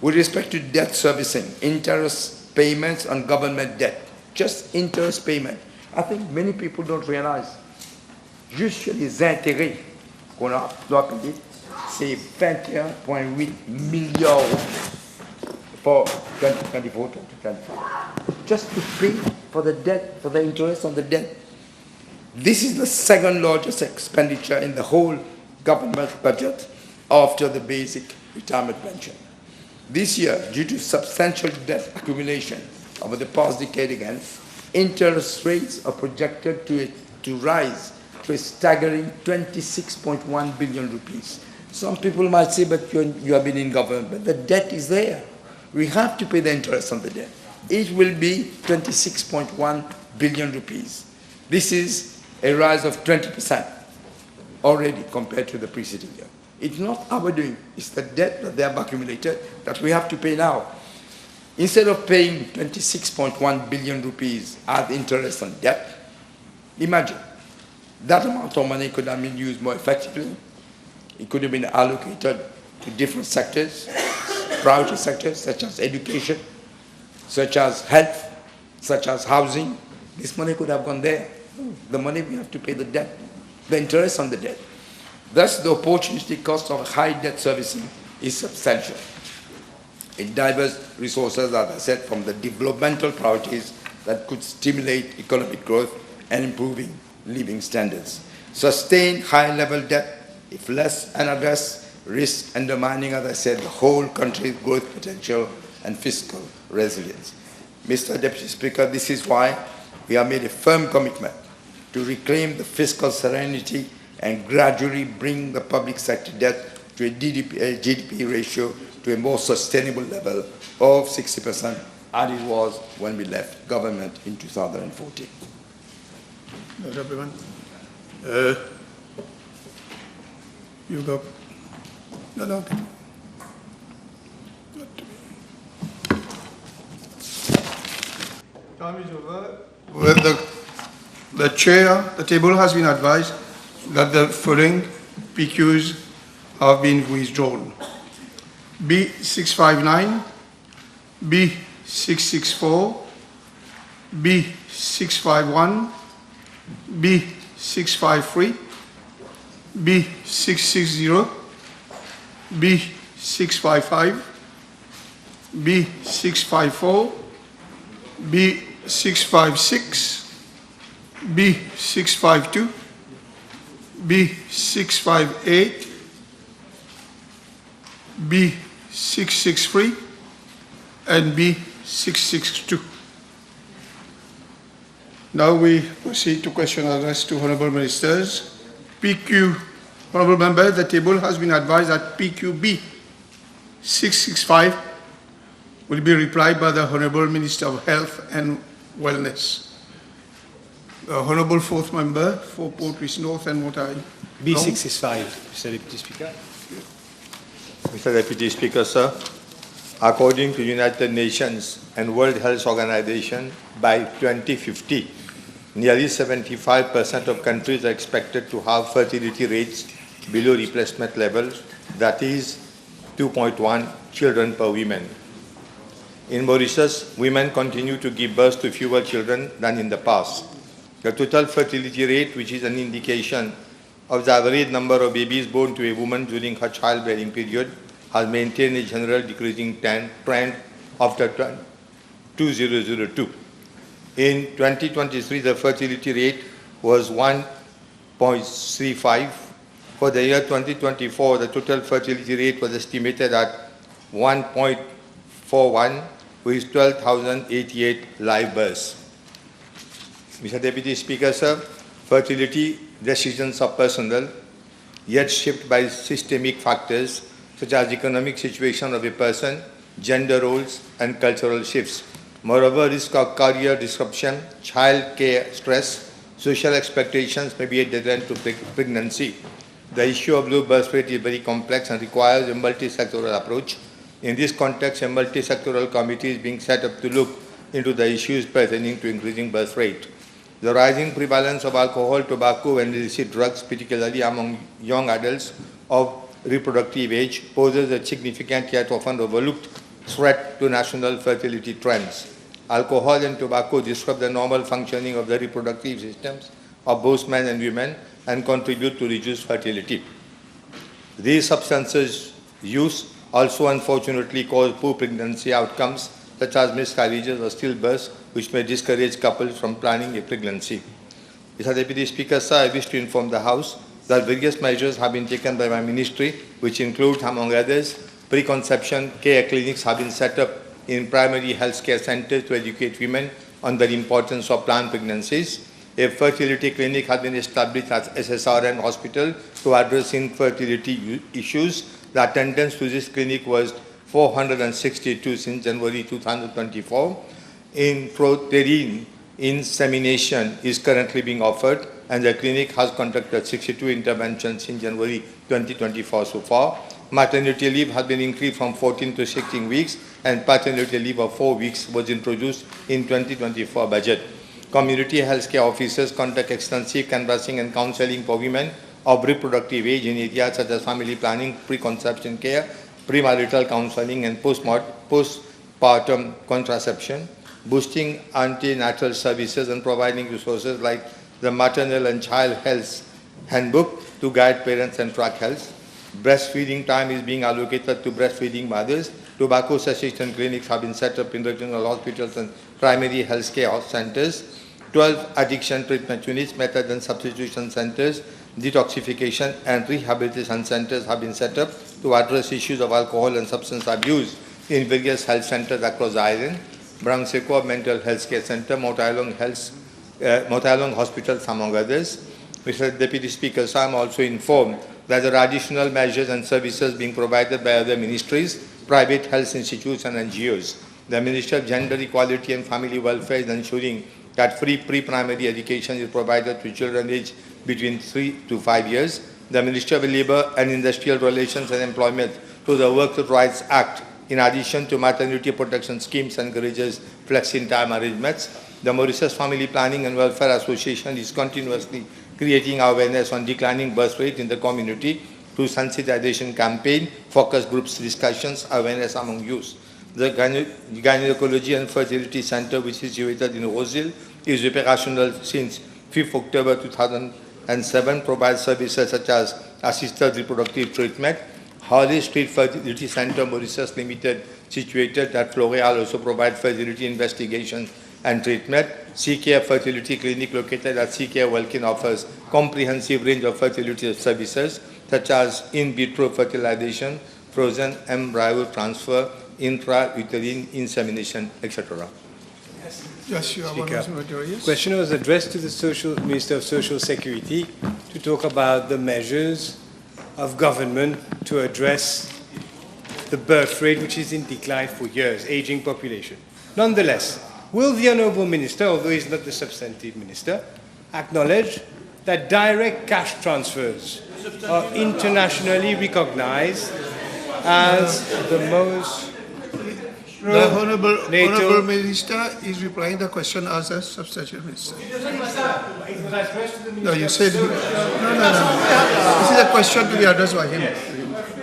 With respect to debt servicing, interest payments on government debt, just interest payment, I think many people don't realize. Juste sur les intérêts qu'on doit payer, c'est 21,8 milliards for 2024-2025. Just to pay for the debt, for the interest on the debt. This is the second largest expenditure in the whole government budget after the basic retirement pension. This year, due to substantial debt accumulation over the past decade again, interest rates are projected to rise to a staggering 26.1 billion rupees. Some people might say, but you have been in government, but the debt is there. We have to pay the interest on the debt. It will be 26.1 billion rupees. This is a rise of 20% already compared to the preceding year. It's not our doing, it's the debt that they have accumulated that we have to pay now. Instead of paying 26.1 billion rupees as interest on debt, imagine that amount of money could have been used more effectively. It could have been allocated to different sectors, priority sectors such as education, such as health, such as housing. This money could have gone there. The money we have to pay the debt, the interest on the debt. Thus, the opportunity cost of high debt servicing is substantial. It diverts resources, as I said, from the developmental priorities that could stimulate economic growth and improving living standards. Sustained high-level debt, if less unaddressed, risk undermining, as I said, the whole country's growth potential and fiscal resilience. Mr. Deputy Speaker, this is why we have made a firm commitment to reclaim the fiscal serenity and gradually bring the public sector debt to a GDP ratio to a more sustainable level of 60%, as it was when we left government in 2014. You go. No. Time is over. With the chair, the table has been advised that the following PQs have been withdrawn. B659, B664, B651, B653, B660, B655, B654, B656, B652, B658, B663, and B662. Now we proceed to question addressed to Honourable Ministers. PQ, Honourable Member, the table has been advised that PQB 665 will be replied by the Honourable Minister of Health and Wellness. The Honourable Fourth Member for Port-Louis North and Montagne. B665, Mr. Deputy Speaker. Mr. Deputy Speaker, sir, according to United Nations and World Health Organization, by 2050, nearly 75% of countries are expected to have fertility rates below replacement levels, that is 2.1 children per woman. In Mauritius, women continue to give birth to fewer children than in the past. The total fertility rate, which is an indication of the average number of babies born to a woman during her childbearing period, has maintained a general decreasing trend after 2002. In 2023, the fertility rate was 1.35. For the year 2024, the total fertility rate was estimated at 1.41, with 12,088 live births. Mr. Deputy Speaker, sir, fertility decisions are personal, yet shaped by systemic factors such as economic situation of a person, gender roles, and cultural shifts. Moreover, risk of career disruption, child care stress, social expectations may be a deterrent to pregnancy. The issue of low birth rate is very complex and requires a multi-sectoral approach. In this context, a multi-sectoral committee is being set up to look into the issues pertaining to increasing birth rate. The rising prevalence of alcohol, tobacco, and illicit drugs, particularly among young adults of reproductive age, poses a significant yet often overlooked threat to national fertility trends. Alcohol and tobacco disrupt the normal functioning of the reproductive systems of both men and women and contribute to reduced fertility. These substances' use also unfortunately cause poor pregnancy outcomes such as miscarriages or stillbirths, which may discourage couples from planning a pregnancy. Mr. Deputy Speaker, sir, I wish to inform the House that various measures have been taken by my ministry, which include, among others, preconception care clinics have been set up in primary health care centers to educate women on the importance of planned pregnancies. A fertility clinic has been established at SSRN Hospital to address infertility issues. The attendance to this clinic was 462 since January 2024. Intrauterine insemination is currently being offered, and the clinic has conducted 62 interventions in January 2024 so far. Maternity leave has been increased from 14 to 16 weeks, and paternity leave of 4 weeks was introduced in 2024 budget. Community healthcare officers conduct extensive canvassing and counseling for women of reproductive age in areas such as family planning, preconception care, premarital counseling, and postpartum contraception, boosting antenatal services and providing resources like the Maternal and Child Health Handbook to guide parents and track health. Breastfeeding time is being allocated to breastfeeding mothers. Tobacco cessation clinics have been set up in regional hospitals and primary health care centers. 12 addiction treatment units, method and substitution centers, detoxification and rehabilitation centers have been set up to address issues of alcohol and substance abuse in various health centers across the island, Brangseco Mental Health Care Center, Motailong Hospitals, among others. Mr. Deputy Speaker, so I am also informed that there are additional measures and services being provided by other ministries, private health institutes and NGOs. The Ministry of Gender Equality and Family Welfare is ensuring that free pre-primary education is provided to children aged between 3 to 5 years. The Ministry of Labour and Industrial Relations and Employment, through the Workers' Rights Act, in addition to maternity protection schemes, encourages flexi-time arrangements. The Mauritius Family Planning and Welfare Association is continuously creating awareness on declining birth rate in the community through sensitization campaign, focus groups discussions, awareness among youth. The Gynecology and Fertility Center, which is situated in Rosil, is operational since 5th October 2007, provides services such as assisted reproductive treatment. Harley Street Fertility Center, Mauritius Limited, situated at Floreal, also provides fertility investigation and treatment. CK Fertility Clinic, located at CK Welkin, offers comprehensive range of fertility services such as in vitro fertilization, frozen embryo transfer, intrauterine insemination, etc. Yes, you are one of the Question was addressed to the Minister of Social Security to talk about the measures of government to address the birth rate, which is in decline for years, aging population. Nonetheless, will the Honourable Minister, although he is not the substantive minister, acknowledge that direct cash transfers are internationally recognized as the most The Honourable Minister is replying the question as a substantive minister. No, you said... No. This is a question to be addressed by him. Yes.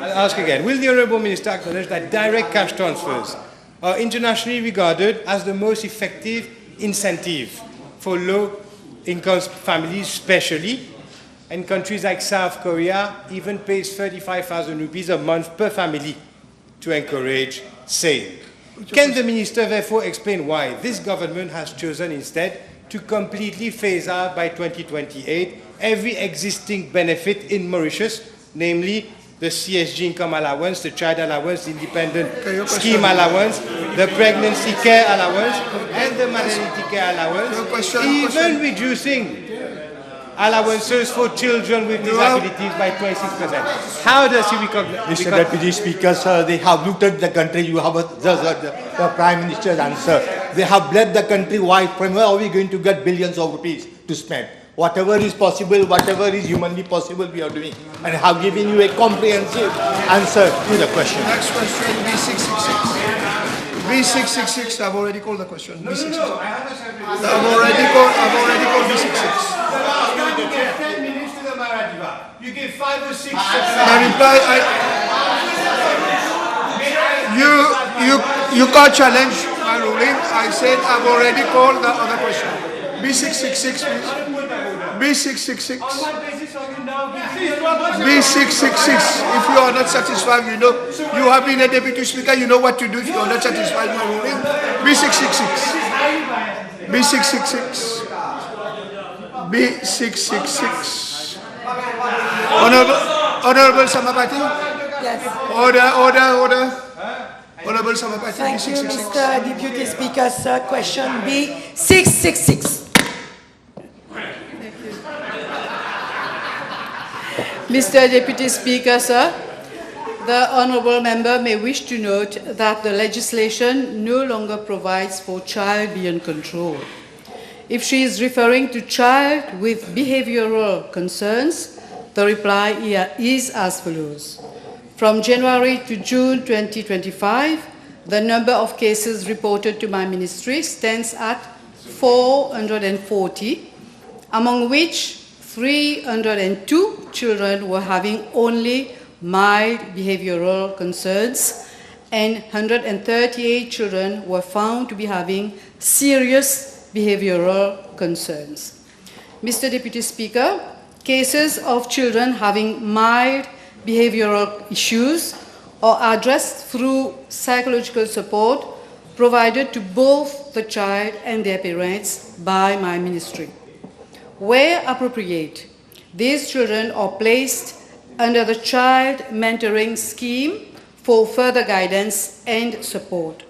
I'll ask again. Will the Honourable Minister acknowledge that direct cash transfers are internationally regarded as the most effective incentive for low-income families, especially in countries like South Korea, even pays 35,000 rupees a month per family to encourage saving? Can the Minister therefore explain why this government has chosen instead to completely phase out by 2028 every existing benefit in Mauritius, namely the CSG income allowance, the child allowance, the independent scheme allowance, the pregnancy care allowance, and the maternity care allowance, even reducing allowances for children with disabilities by 26%. How does he recognize? Mr. Deputy Speaker, sir, they have looted the country. You have the Prime Minister's answer. They have bled the country. Why? From where are we going to get billions of rupees to spend? Whatever is possible, whatever is humanly possible, we are doing. And I have given you a comprehensive answer to the question. Next question, B666. B666, I've already called the question. B666. I've already called B666. You give 5 or 6. I reply, you can't challenge my ruling. I said I've already called the other question. B666, please. B666. B666. If you are not satisfied, you know, you have been a deputy speaker, you know what to do if you are not satisfied with my ruling. B666. B666. B666. Honorable Samapati? Yes. Order. Honorable Samapati, Thank you, B666. Mr. Deputy Speaker, sir. Question B666. Mr. Deputy Speaker, sir, the honourable member may wish to note that the legislation no longer provides for child beyond control. If she is referring to child with behavioural concerns, the reply here is as follows. From January to June 2025, the number of cases reported to my ministry stands at 440, among which 302 children were having only mild behavioral concerns, and 138 children were found to be having serious behavioral concerns. Mr. Deputy Speaker, cases of children having mild behavioral issues are addressed through psychological support provided to both the child and their parents by my ministry. Where appropriate, these children are placed under the child mentoring scheme for further guidance and support.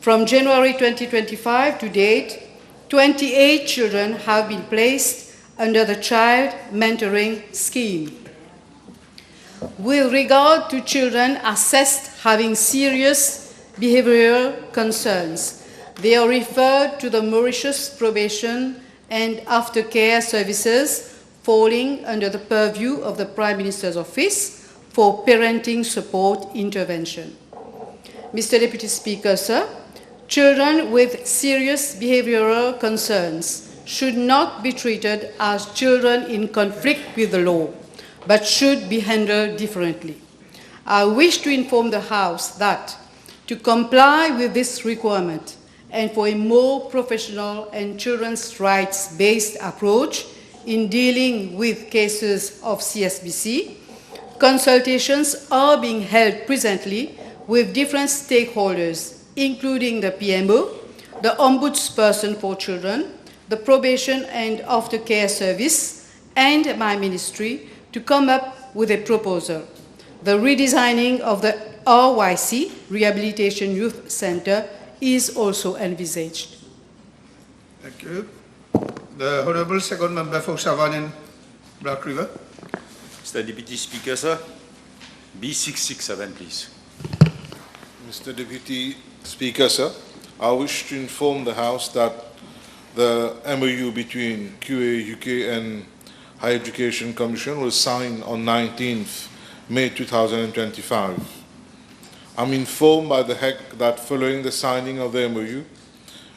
From January 2025 to date, 28 children have been placed under the Child Mentoring Scheme. With regard to children assessed having serious behavioral concerns, they are referred to the Mauritius Probation and Aftercare Services, falling under the purview of the Prime Minister's Office for Parenting Support Intervention. Mr. Deputy Speaker, sir, children with serious behavioral concerns should not be treated as children in conflict with the law, but should be handled differently. I wish to inform the House that, to comply with this requirement and for a more professional and children's rights-based approach in dealing with cases of CSBC, consultations are being held presently with different stakeholders, including the PMO, the Ombudsperson for Children, the Probation and Aftercare Service, and my ministry to come up with a proposal. The redesigning of the RYC, Rehabilitation Youth Center, is also envisaged. Thank you. The Honourable Second Member for Savannah and Black River. Mr. Deputy Speaker, sir, B667, please. Mr. Deputy Speaker, sir, I wish to inform the House that the MOU between QA UK and Higher Education Commission was signed on 19th May 2025. I'm informed by the HEC that following the signing of the MOU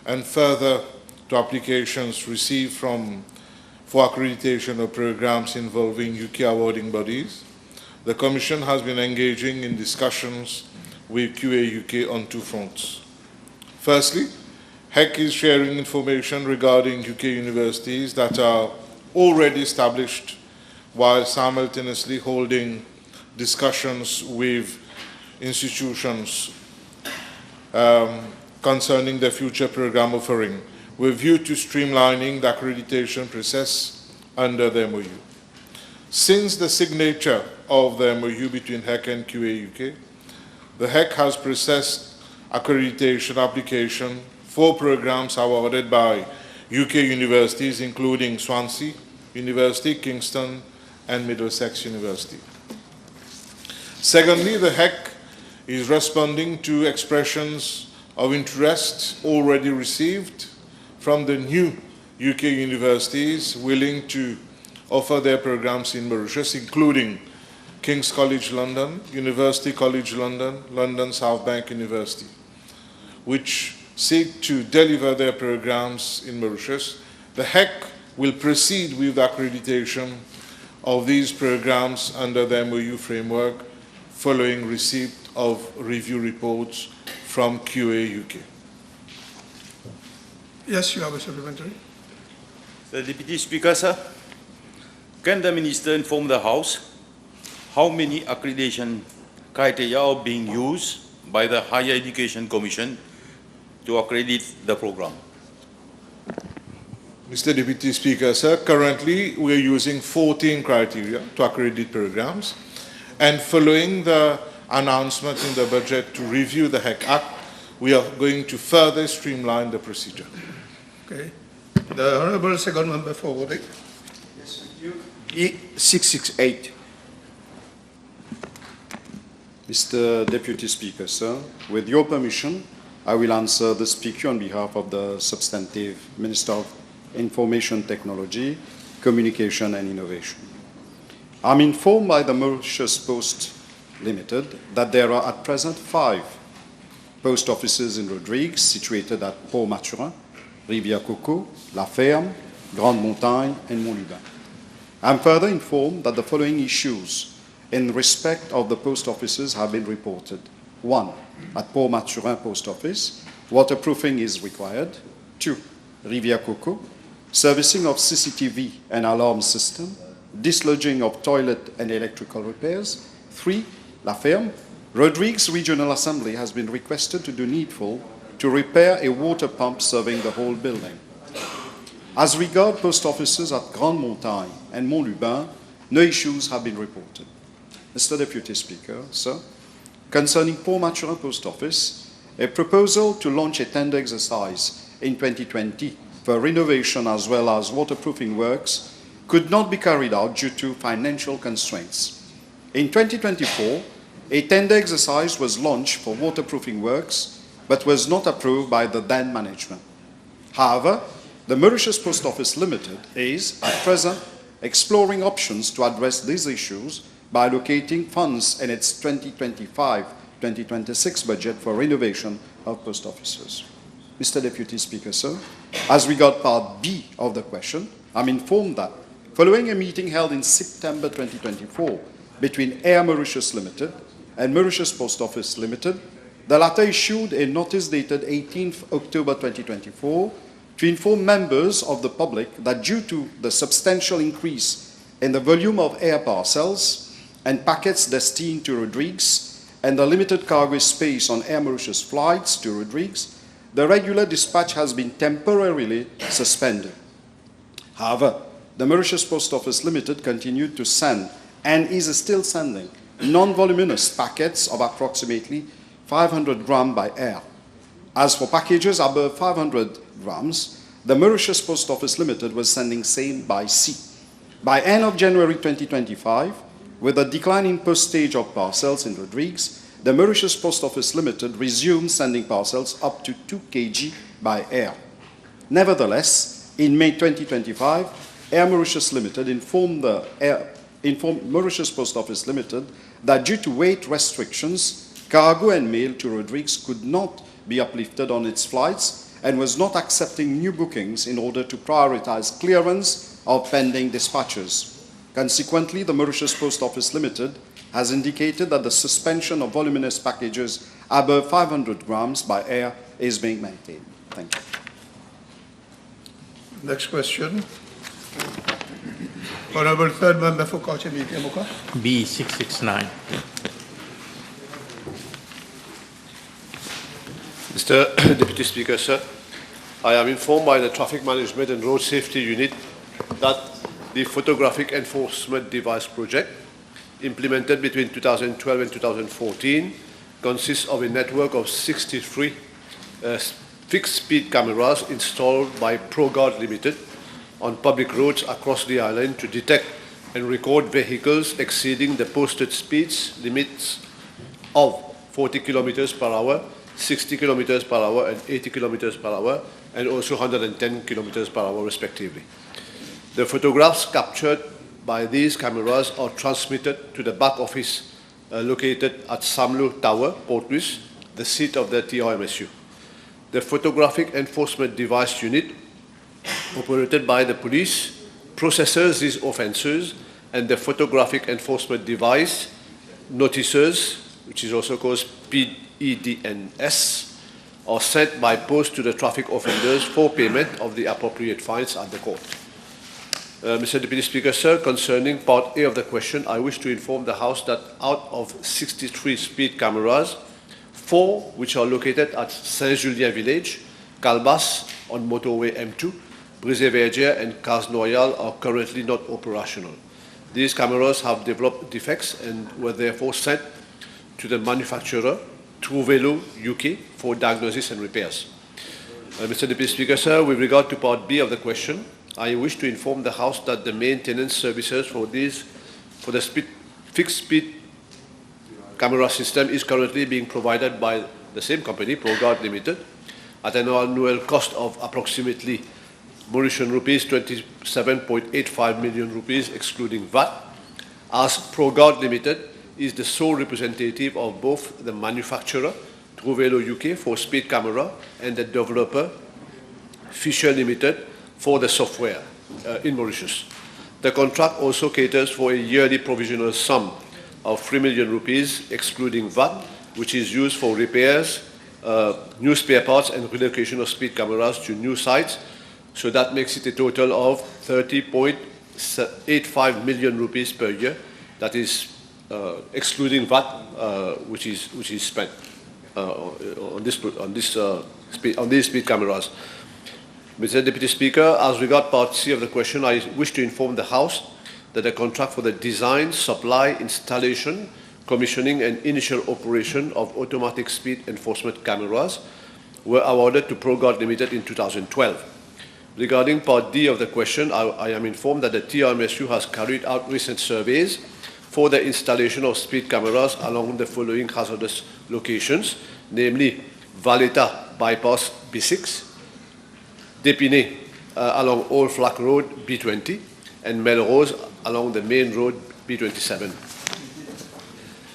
and further to applications received for accreditation of programs involving UK awarding bodies, the Commission has been engaging in discussions with QA UK on two fronts. Firstly, HEC is sharing information regarding UK universities that are already established while simultaneously holding discussions with institutions concerning their future program offering, with view to streamlining the accreditation process under the MOU. Since the signature of the MOU between HEC and QA UK, the HEC has processed accreditation application for programs awarded by UK universities, including Swansea University, Kingston, and Middlesex University. Secondly, the HEC is responding to expressions of interest already received from the new UK universities willing to offer their programs in Mauritius, including King's College London, University College London, London South Bank University, which seek to deliver their programs in Mauritius. The HEC will proceed with the accreditation of these programs under the MOU framework following receipt of review reports from QA UK. Yes, you have a supplementary. The Deputy Speaker, sir, can the Minister inform the House how many accreditation criteria are being used by the Higher Education Commission to accredit the program? Mr. Deputy Speaker, sir, currently we are using 14 criteria to accredit programs, and following the announcement in the budget to review the HEC Act, we are going to further streamline the procedure. Okay. The Honourable Second Member for Rodrigues. Yes, thank you. E668. Mr. Deputy Speaker, sir, with your permission, I will answer the speaker on behalf of the substantive Minister of Information Technology, Communication and Innovation. I'm informed by the Mauritius Post Limited that there are at present 5 post offices in Rodrigues situated at Port-Maturin, Rivière-Coco, La Ferme, Grande Montagne, and Mont-Lubin. I'm further informed that the following issues in respect of the post offices have been reported. 1. At Port-Maturin Post Office, waterproofing is required. 2. Rivière-Coco, servicing of CCTV and alarm system, dislodging of toilet and electrical repairs. 3. La Ferme, Rodrigues Regional Assembly has been requested to do needful to repair a water pump serving the whole building. As regard post offices at Grande Montagne and Mont-Lubin, no issues have been reported. Mr. Deputy Speaker, sir, concerning Port Mature Post Office, a proposal to launch a tender exercise in 2020 for renovation as well as waterproofing works could not be carried out due to financial constraints. In 2024, a tender exercise was launched for waterproofing works, but was not approved by the then management. However, the Mauritius Post Office Limited is, at present, exploring options to address these issues by allocating funds in its 2025-2026 budget for renovation of post offices. Mr. Deputy Speaker, sir, as regards part B of the question, I'm informed that following a meeting held in September 2024 between Air Mauritius Limited and Mauritius Post Office Limited, the latter issued a notice dated 18th October 2024 to inform members of the public that due to the substantial increase in the volume of air parcels and packets destined to Rodrigues and the limited cargo space on Air Mauritius flights to Rodrigues, the regular dispatch has been temporarily suspended. However, the Mauritius Post Office Limited continued to send and is still sending non-voluminous packets of approximately 500 grams by air. As for packages above 500 grams, the Mauritius Post Office Limited was sending same by sea. By end of January 2025, with a decline in postage of parcels in Rodrigues, the Mauritius Post Office Limited resumed sending parcels up to 2 kg by air. Nevertheless, in May 2025, Air Mauritius Limited informed Mauritius Post Office Limited that due to weight restrictions, cargo and mail to Rodrigues could not be uplifted on its flights and was not accepting new bookings in order to prioritize clearance of pending dispatches. Consequently, the Mauritius Post Office Limited has indicated that the suspension of voluminous packages above 500 grams by air is being maintained. Thank you. Next question. Honorable Third Member for Culture Moka. B669. Mr. Deputy Speaker, sir, I am informed by the Traffic Management and Road Safety Unit that the Photographic Enforcement Device project, implemented between 2012 and 2014, consists of a network of 63 fixed-speed cameras installed by ProGuard Limited on public roads across the island to detect and record vehicles exceeding the posted speeds limits of 40 kilometers per hour, 60 kilometers per hour, and 80 kilometers per hour, and also 110 kilometers per hour, respectively. The photographs captured by these cameras are transmitted to the back office located at Samlo Tower, Port Louis, the seat of the TRMSU. The Photographic Enforcement Device Unit, operated by the police, processes these offences, and the Photographic Enforcement Device notices, which is also called PEDNS, are sent by post to the traffic offenders for payment of the appropriate fines at the court. Mr. Deputy Speaker, sir, concerning part A of the question, I wish to inform the House that out of 63 speed cameras, 4 which are located at Saint-Julien Village, Calbas on motorway M2, Brisé-Verdière and Cas-Noyal are currently not operational. These cameras have developed defects and were therefore sent to the manufacturer, Trouvelo UK, for diagnosis and repairs. Mr. Deputy Speaker, sir, with regard to part B of the question, I wish to inform the House that the maintenance services for the fixed-speed camera system is currently being provided by the same company, ProGuard Limited, at an annual cost of approximately Mauritian rupees 27.85 million rupees, excluding VAT, as ProGuard Limited is the sole representative of both the manufacturer, Trouvelo UK, for speed camera, and the developer, Fisher Limited, for the software in Mauritius. The contract also caters for a yearly provisional sum of 3 million rupees, excluding VAT, which is used for repairs, new spare parts, and relocation of speed cameras to new sites. So that makes it a total of 30.85 million rupees per year. That is excluding VAT, which is spent on these speed cameras. Mr. Deputy Speaker, as regards part C of the question, I wish to inform the House that the contract for the design, supply, installation, commissioning and initial operation of automatic speed enforcement cameras were awarded to ProGuard Limited in 2012. Regarding Part D of the question, I am informed that the TRMSU has carried out recent surveys for the installation of speed cameras along the following hazardous locations, namely Valeta Bypass B6, D'Épinay along Old Flack Road B20, and Melrose along the main road B27.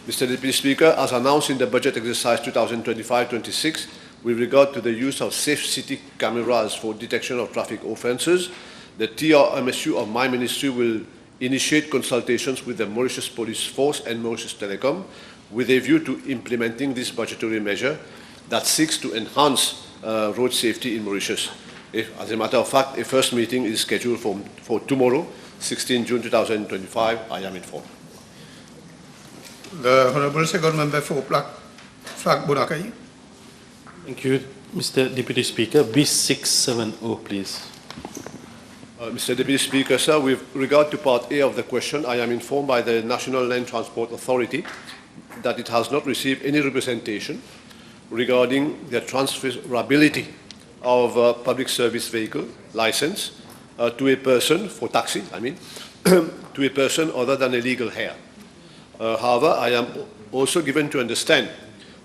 Mr. Deputy Speaker, as announced in the budget exercise 2025-26, with regard to the use of safe city cameras for detection of traffic offences, the TRMSU of my ministry will initiate consultations with the Mauritius Police Force and Mauritius Telecom with a view to implementing this budgetary measure that seeks to enhance road safety in Mauritius. As a matter of fact, a first meeting is scheduled for tomorrow, 16 June 2025, I am informed. The Honourable Second Member for Flag Bunakai. Thank you, Mr. Deputy Speaker. B670, please. Mr. Deputy Speaker, sir, with regard to Part A of the question, I am informed by the National Land Transport Authority that it has not received any representation regarding the transferability of a public service vehicle license to a person, for taxi, to a person other than a legal heir. However, I am also given to understand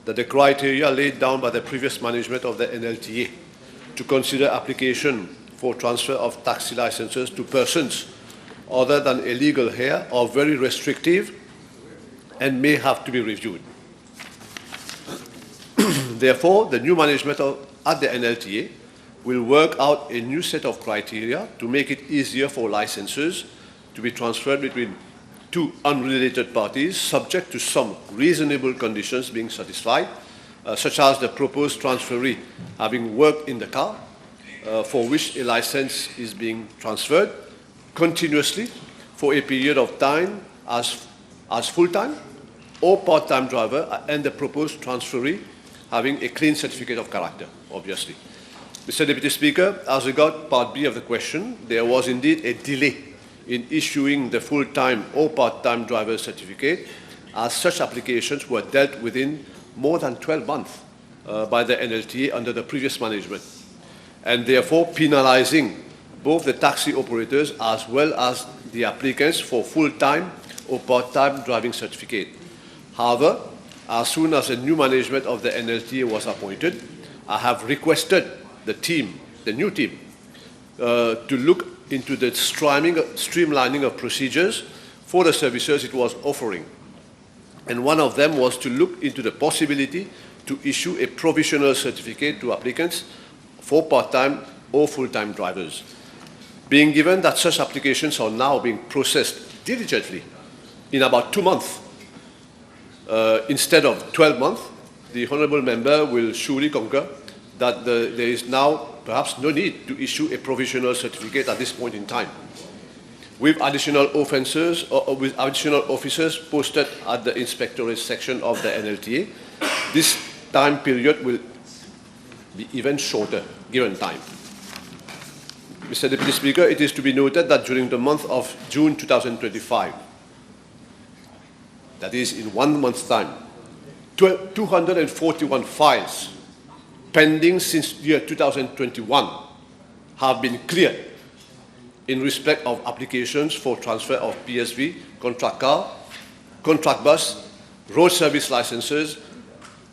that the criteria laid down by the previous management of the NLTA to consider application for transfer of taxi licenses to persons other than a legal heir are very restrictive and may have to be reviewed. Therefore, the new management at the NLTA will work out a new set of criteria to make it easier for licenses to be transferred between two unrelated parties, subject to some reasonable conditions being satisfied, such as the proposed transferee having worked in the car for which a license is being transferred continuously for a period of time as full-time or part-time driver, and the proposed transferee having a clean certificate of character, obviously. Mr. Deputy Speaker, as regards Part B of the question, there was indeed a delay in issuing the full-time or part-time driver certificate, as such applications were dealt within more than 12 months by the NLTA under the previous management, and therefore penalizing both the taxi operators as well as the applicants for full-time or part-time driving certificate. However, as soon as the new management of the NLTA was appointed, I have requested the new team, to look into the streamlining of procedures for the services it was offering. And one of them was to look into the possibility to issue a provisional certificate to applicants for part-time or full-time drivers. Being given that such applications are now being processed diligently in about 2 months instead of 12 months, the Honourable Member will surely concur that there is now perhaps no need to issue a provisional certificate at this point in time. With additional offences or with additional officers posted at the inspectorate section of the NLTA, this time period will be even shorter, given time. Mr. Deputy Speaker, it is to be noted that during the month of June 2025, that is in 1 month's time, 241 files pending since year 2021 have been cleared in respect of applications for transfer of PSV, contract car, contract bus, road service licenses,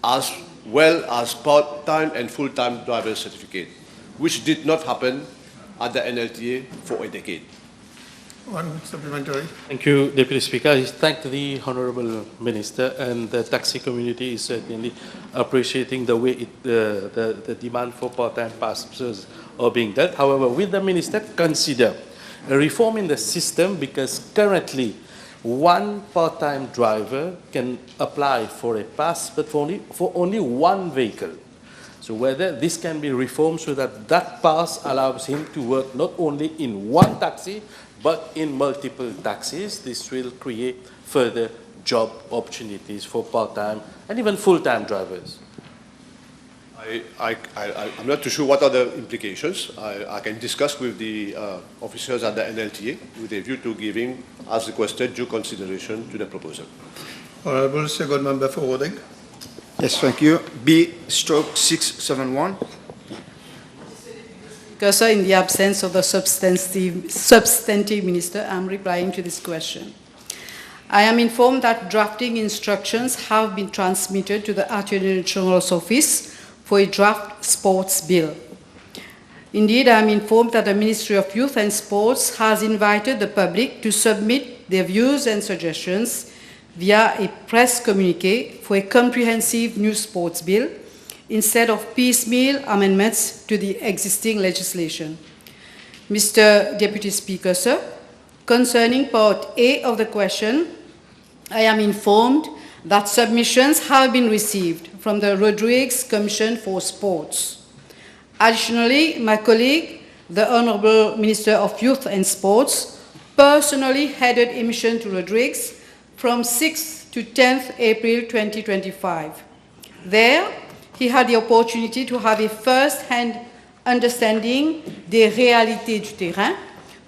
as well as part-time and full-time driver certificate, which did not happen at the NLTA for a decade. One supplementary. Thank you, Deputy Speaker. I thank the Honourable Minister, and the taxi community is certainly appreciating the way the demand for part-time passengers are being dealt. However, will the Minister consider a reform in the system, because currently one part-time driver can apply for a pass, but for only one vehicle. So whether this can be reformed so that that pass allows him to work not only in one taxi, but in multiple taxis. This will create further job opportunities for part-time and even full-time drivers. I'm not too sure what are the implications. I can discuss with the officers at the NLTA with a view to giving, as requested, due consideration to the proposal. Honorable Second Member for Rodrigues. Yes, thank you. B/671. Sir, in the absence of the substantive minister, I'm replying to this question. I am informed that drafting instructions have been transmitted to the Attorney General's office for a draft sports bill. Indeed, I am informed that the Ministry of Youth and Sports has invited the public to submit their views and suggestions via a press communiqué for a comprehensive new sports bill instead of piecemeal amendments to the existing legislation. Mr. Deputy Speaker, sir, concerning Part A of the question, I am informed that submissions have been received from the Rodrigues Commission for Sports. Additionally, my colleague, the Honourable Minister of Youth and Sports, personally headed a mission to Rodrigues from 6th to 10th April 2025. There, he had the opportunity to have a first-hand understanding des réalités du terrain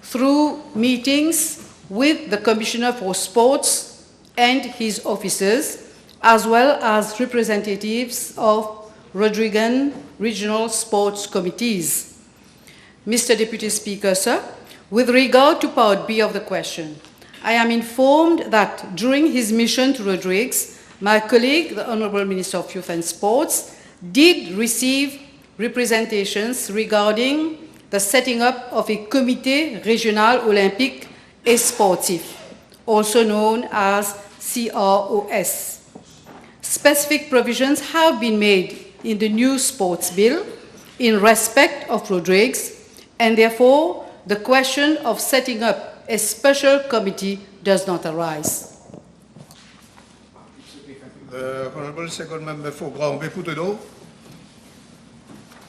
through meetings with the Commissioner for Sports and his officers, as well as representatives of Rodrigues regional sports committees. Mr. Deputy Speaker, sir, with regard to Part B of the question, I am informed that during his mission to Rodrigues, my colleague, the Honourable Minister of Youth and Sports, did receive representations regarding the setting up of a Comité Régional Olympique et Sportif, also known as CROS. Specific provisions have been made in the new sports bill in respect of Rodrigues, and therefore the question of setting up a special committee does not arise. The Honourable Second Member for Grand Poutedo.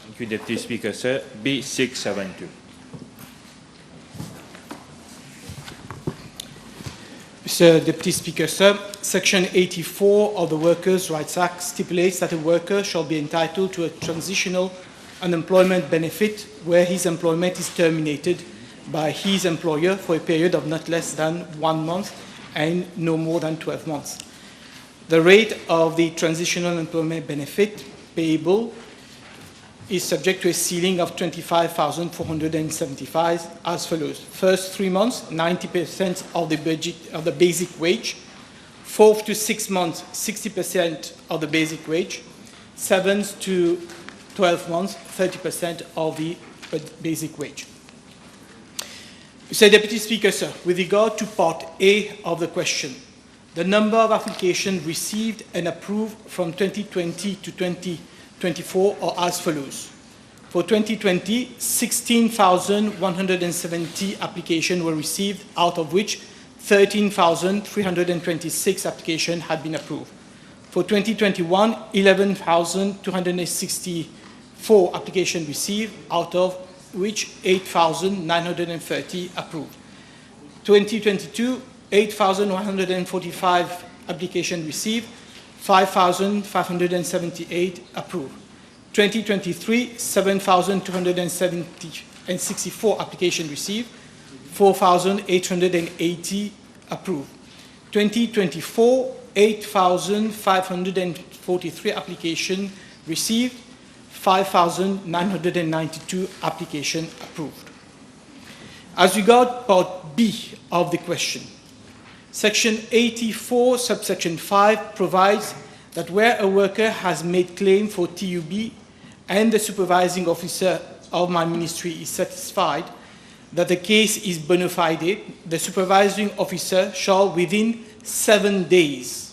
Thank you, Deputy Speaker, sir. B672. Mr. Deputy Speaker, sir, Section 84 of the Workers' Rights Act stipulates that a worker shall be entitled to a transitional unemployment benefit where his employment is terminated by his employer for a period of not less than 1 month and no more than 12 months. The rate of the transitional employment benefit payable is subject to a ceiling of 25,475 as follows. First 3 months, 90% of the basic wage. 4 to 6 months, 60% of the basic wage. 7 to 12 months, 30% of the basic wage. Mr. Deputy Speaker, sir, with regard to Part A of the question, the number of applications received and approved from 2020 to 2024 are as follows. For 2020, 16,170 applications were received, out of which 13,326 applications had been approved. For 2021, 11,264 applications received, out of which 8,930 approved. 2022, 8,145 applications received, 5,578 approved. 2023, 7,264 applications received, 4,880 approved. 2024, 8,543 applications received, 5,992 applications approved. As regards Part B of the question, Section 84, subsection 5 provides that where a worker has made claim for TUB and the supervising officer of my ministry is satisfied that the case is bona fide, the supervising officer shall within 7 days,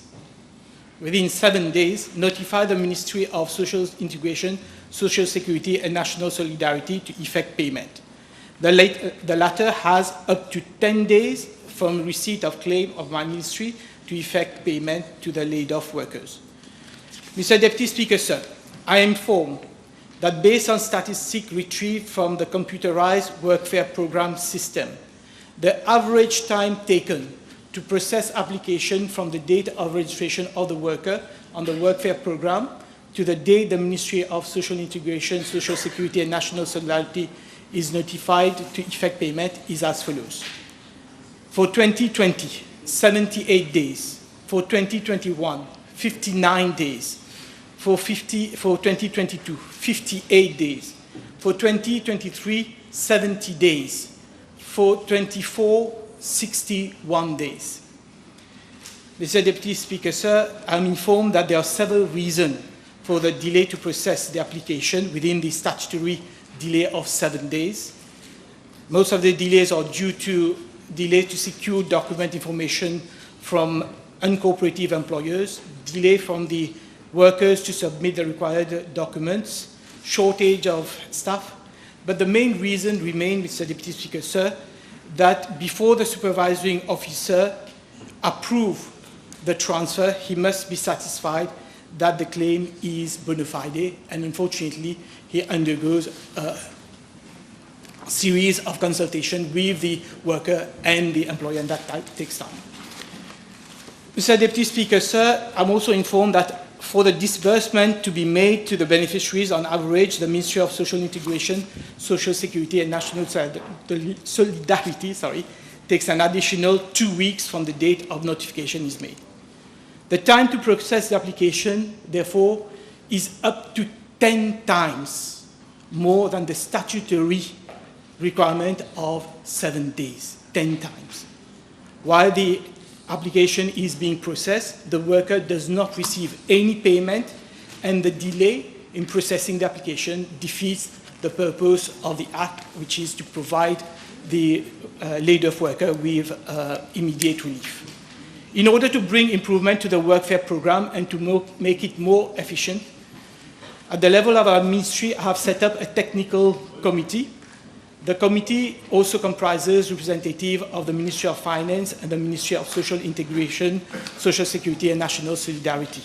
notify the Ministry of Social Integration, Social Security and National Solidarity to effect payment. The latter has up to 10 days from receipt of claim of my ministry to effect payment to the laid-off workers. Mr. Deputy Speaker, sir, I am informed that based on statistics retrieved from the computerized workfare program system, the average time taken to process application from the date of registration of the worker on the workfare program to the date the Ministry of Social Integration, Social Security and National Solidarity is notified to effect payment is as follows. For 2020, 78 days. For 2021, 59 days. For 2022, 58 days. For 2023, 70 days. For 24, 61 days. Mr. Deputy Speaker, sir, I'm informed that there are several reasons for the delay to process the application within the statutory delay of 7 days. Most of the delays are due to delay to secure document information from uncooperative employers, delay from the workers to submit the required documents, shortage of staff. But the main reason remains, Mr. Deputy Speaker, sir, that before the supervising officer approves the transfer, he must be satisfied that the claim is bona fide, and unfortunately, he undergoes a series of consultation with the worker and the employer, and that takes time. Mr. Deputy Speaker, sir, I'm also informed that for the disbursement to be made to the beneficiaries, on average, the Ministry of Social Integration, Social Security and National Solidarity takes an additional 2 weeks from the date of notification is made. The time to process the application, therefore, is up to 10 times more than the statutory requirement of 7 days, 10 times. While the application is being processed, the worker does not receive any payment, and the delay in processing the application defeats the purpose of the Act, which is to provide the laid-off worker with immediate relief. In order to bring improvement to the workfare program and to make it more efficient, at the level of our ministry, I have set up a technical committee. The committee also comprises representatives of the Ministry of Finance and the Ministry of Social Integration, Social Security and National Solidarity.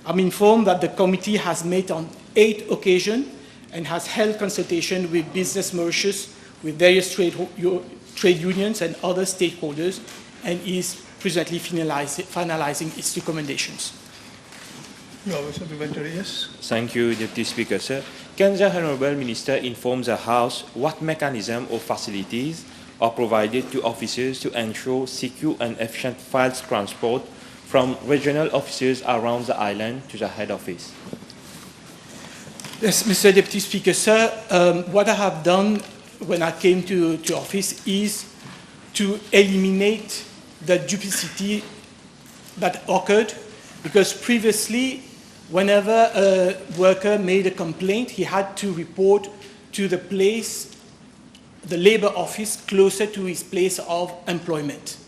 I'm informed that the committee has met on 8 occasions and has held consultation with business Mauritius, with various trade unions and other stakeholders, and is presently finalizing its recommendations. Yes. Thank you, Deputy Speaker, sir. Can the Honourable Minister inform the House what mechanism or facilities are provided to officers to ensure secure and efficient files transport from regional offices around the island to the head office? Yes, Mr. Deputy Speaker, sir, what I have done when I came to office is to eliminate the duplicity that occurred, because previously, whenever a worker made a complaint, he had to report to the place, the labor office closer to his place of employment.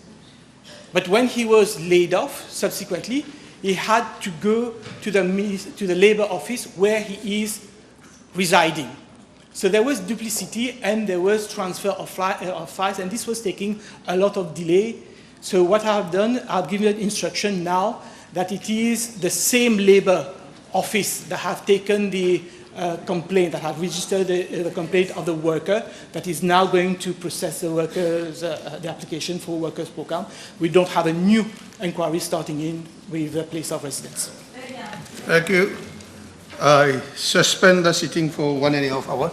But when he was laid off, subsequently, he had to go to the labor office where he is residing. So there was duplicity and there was transfer of files, and this was taking a lot of delay. So what I have done, I've given instruction now that it is the same labor office that have taken the complaint, that have registered the complaint of the worker, that is now going to process the workers, the application for workers program. We don't have a new inquiry starting in with the place of residence. Thank you. I suspend the sitting for 1.5 hours.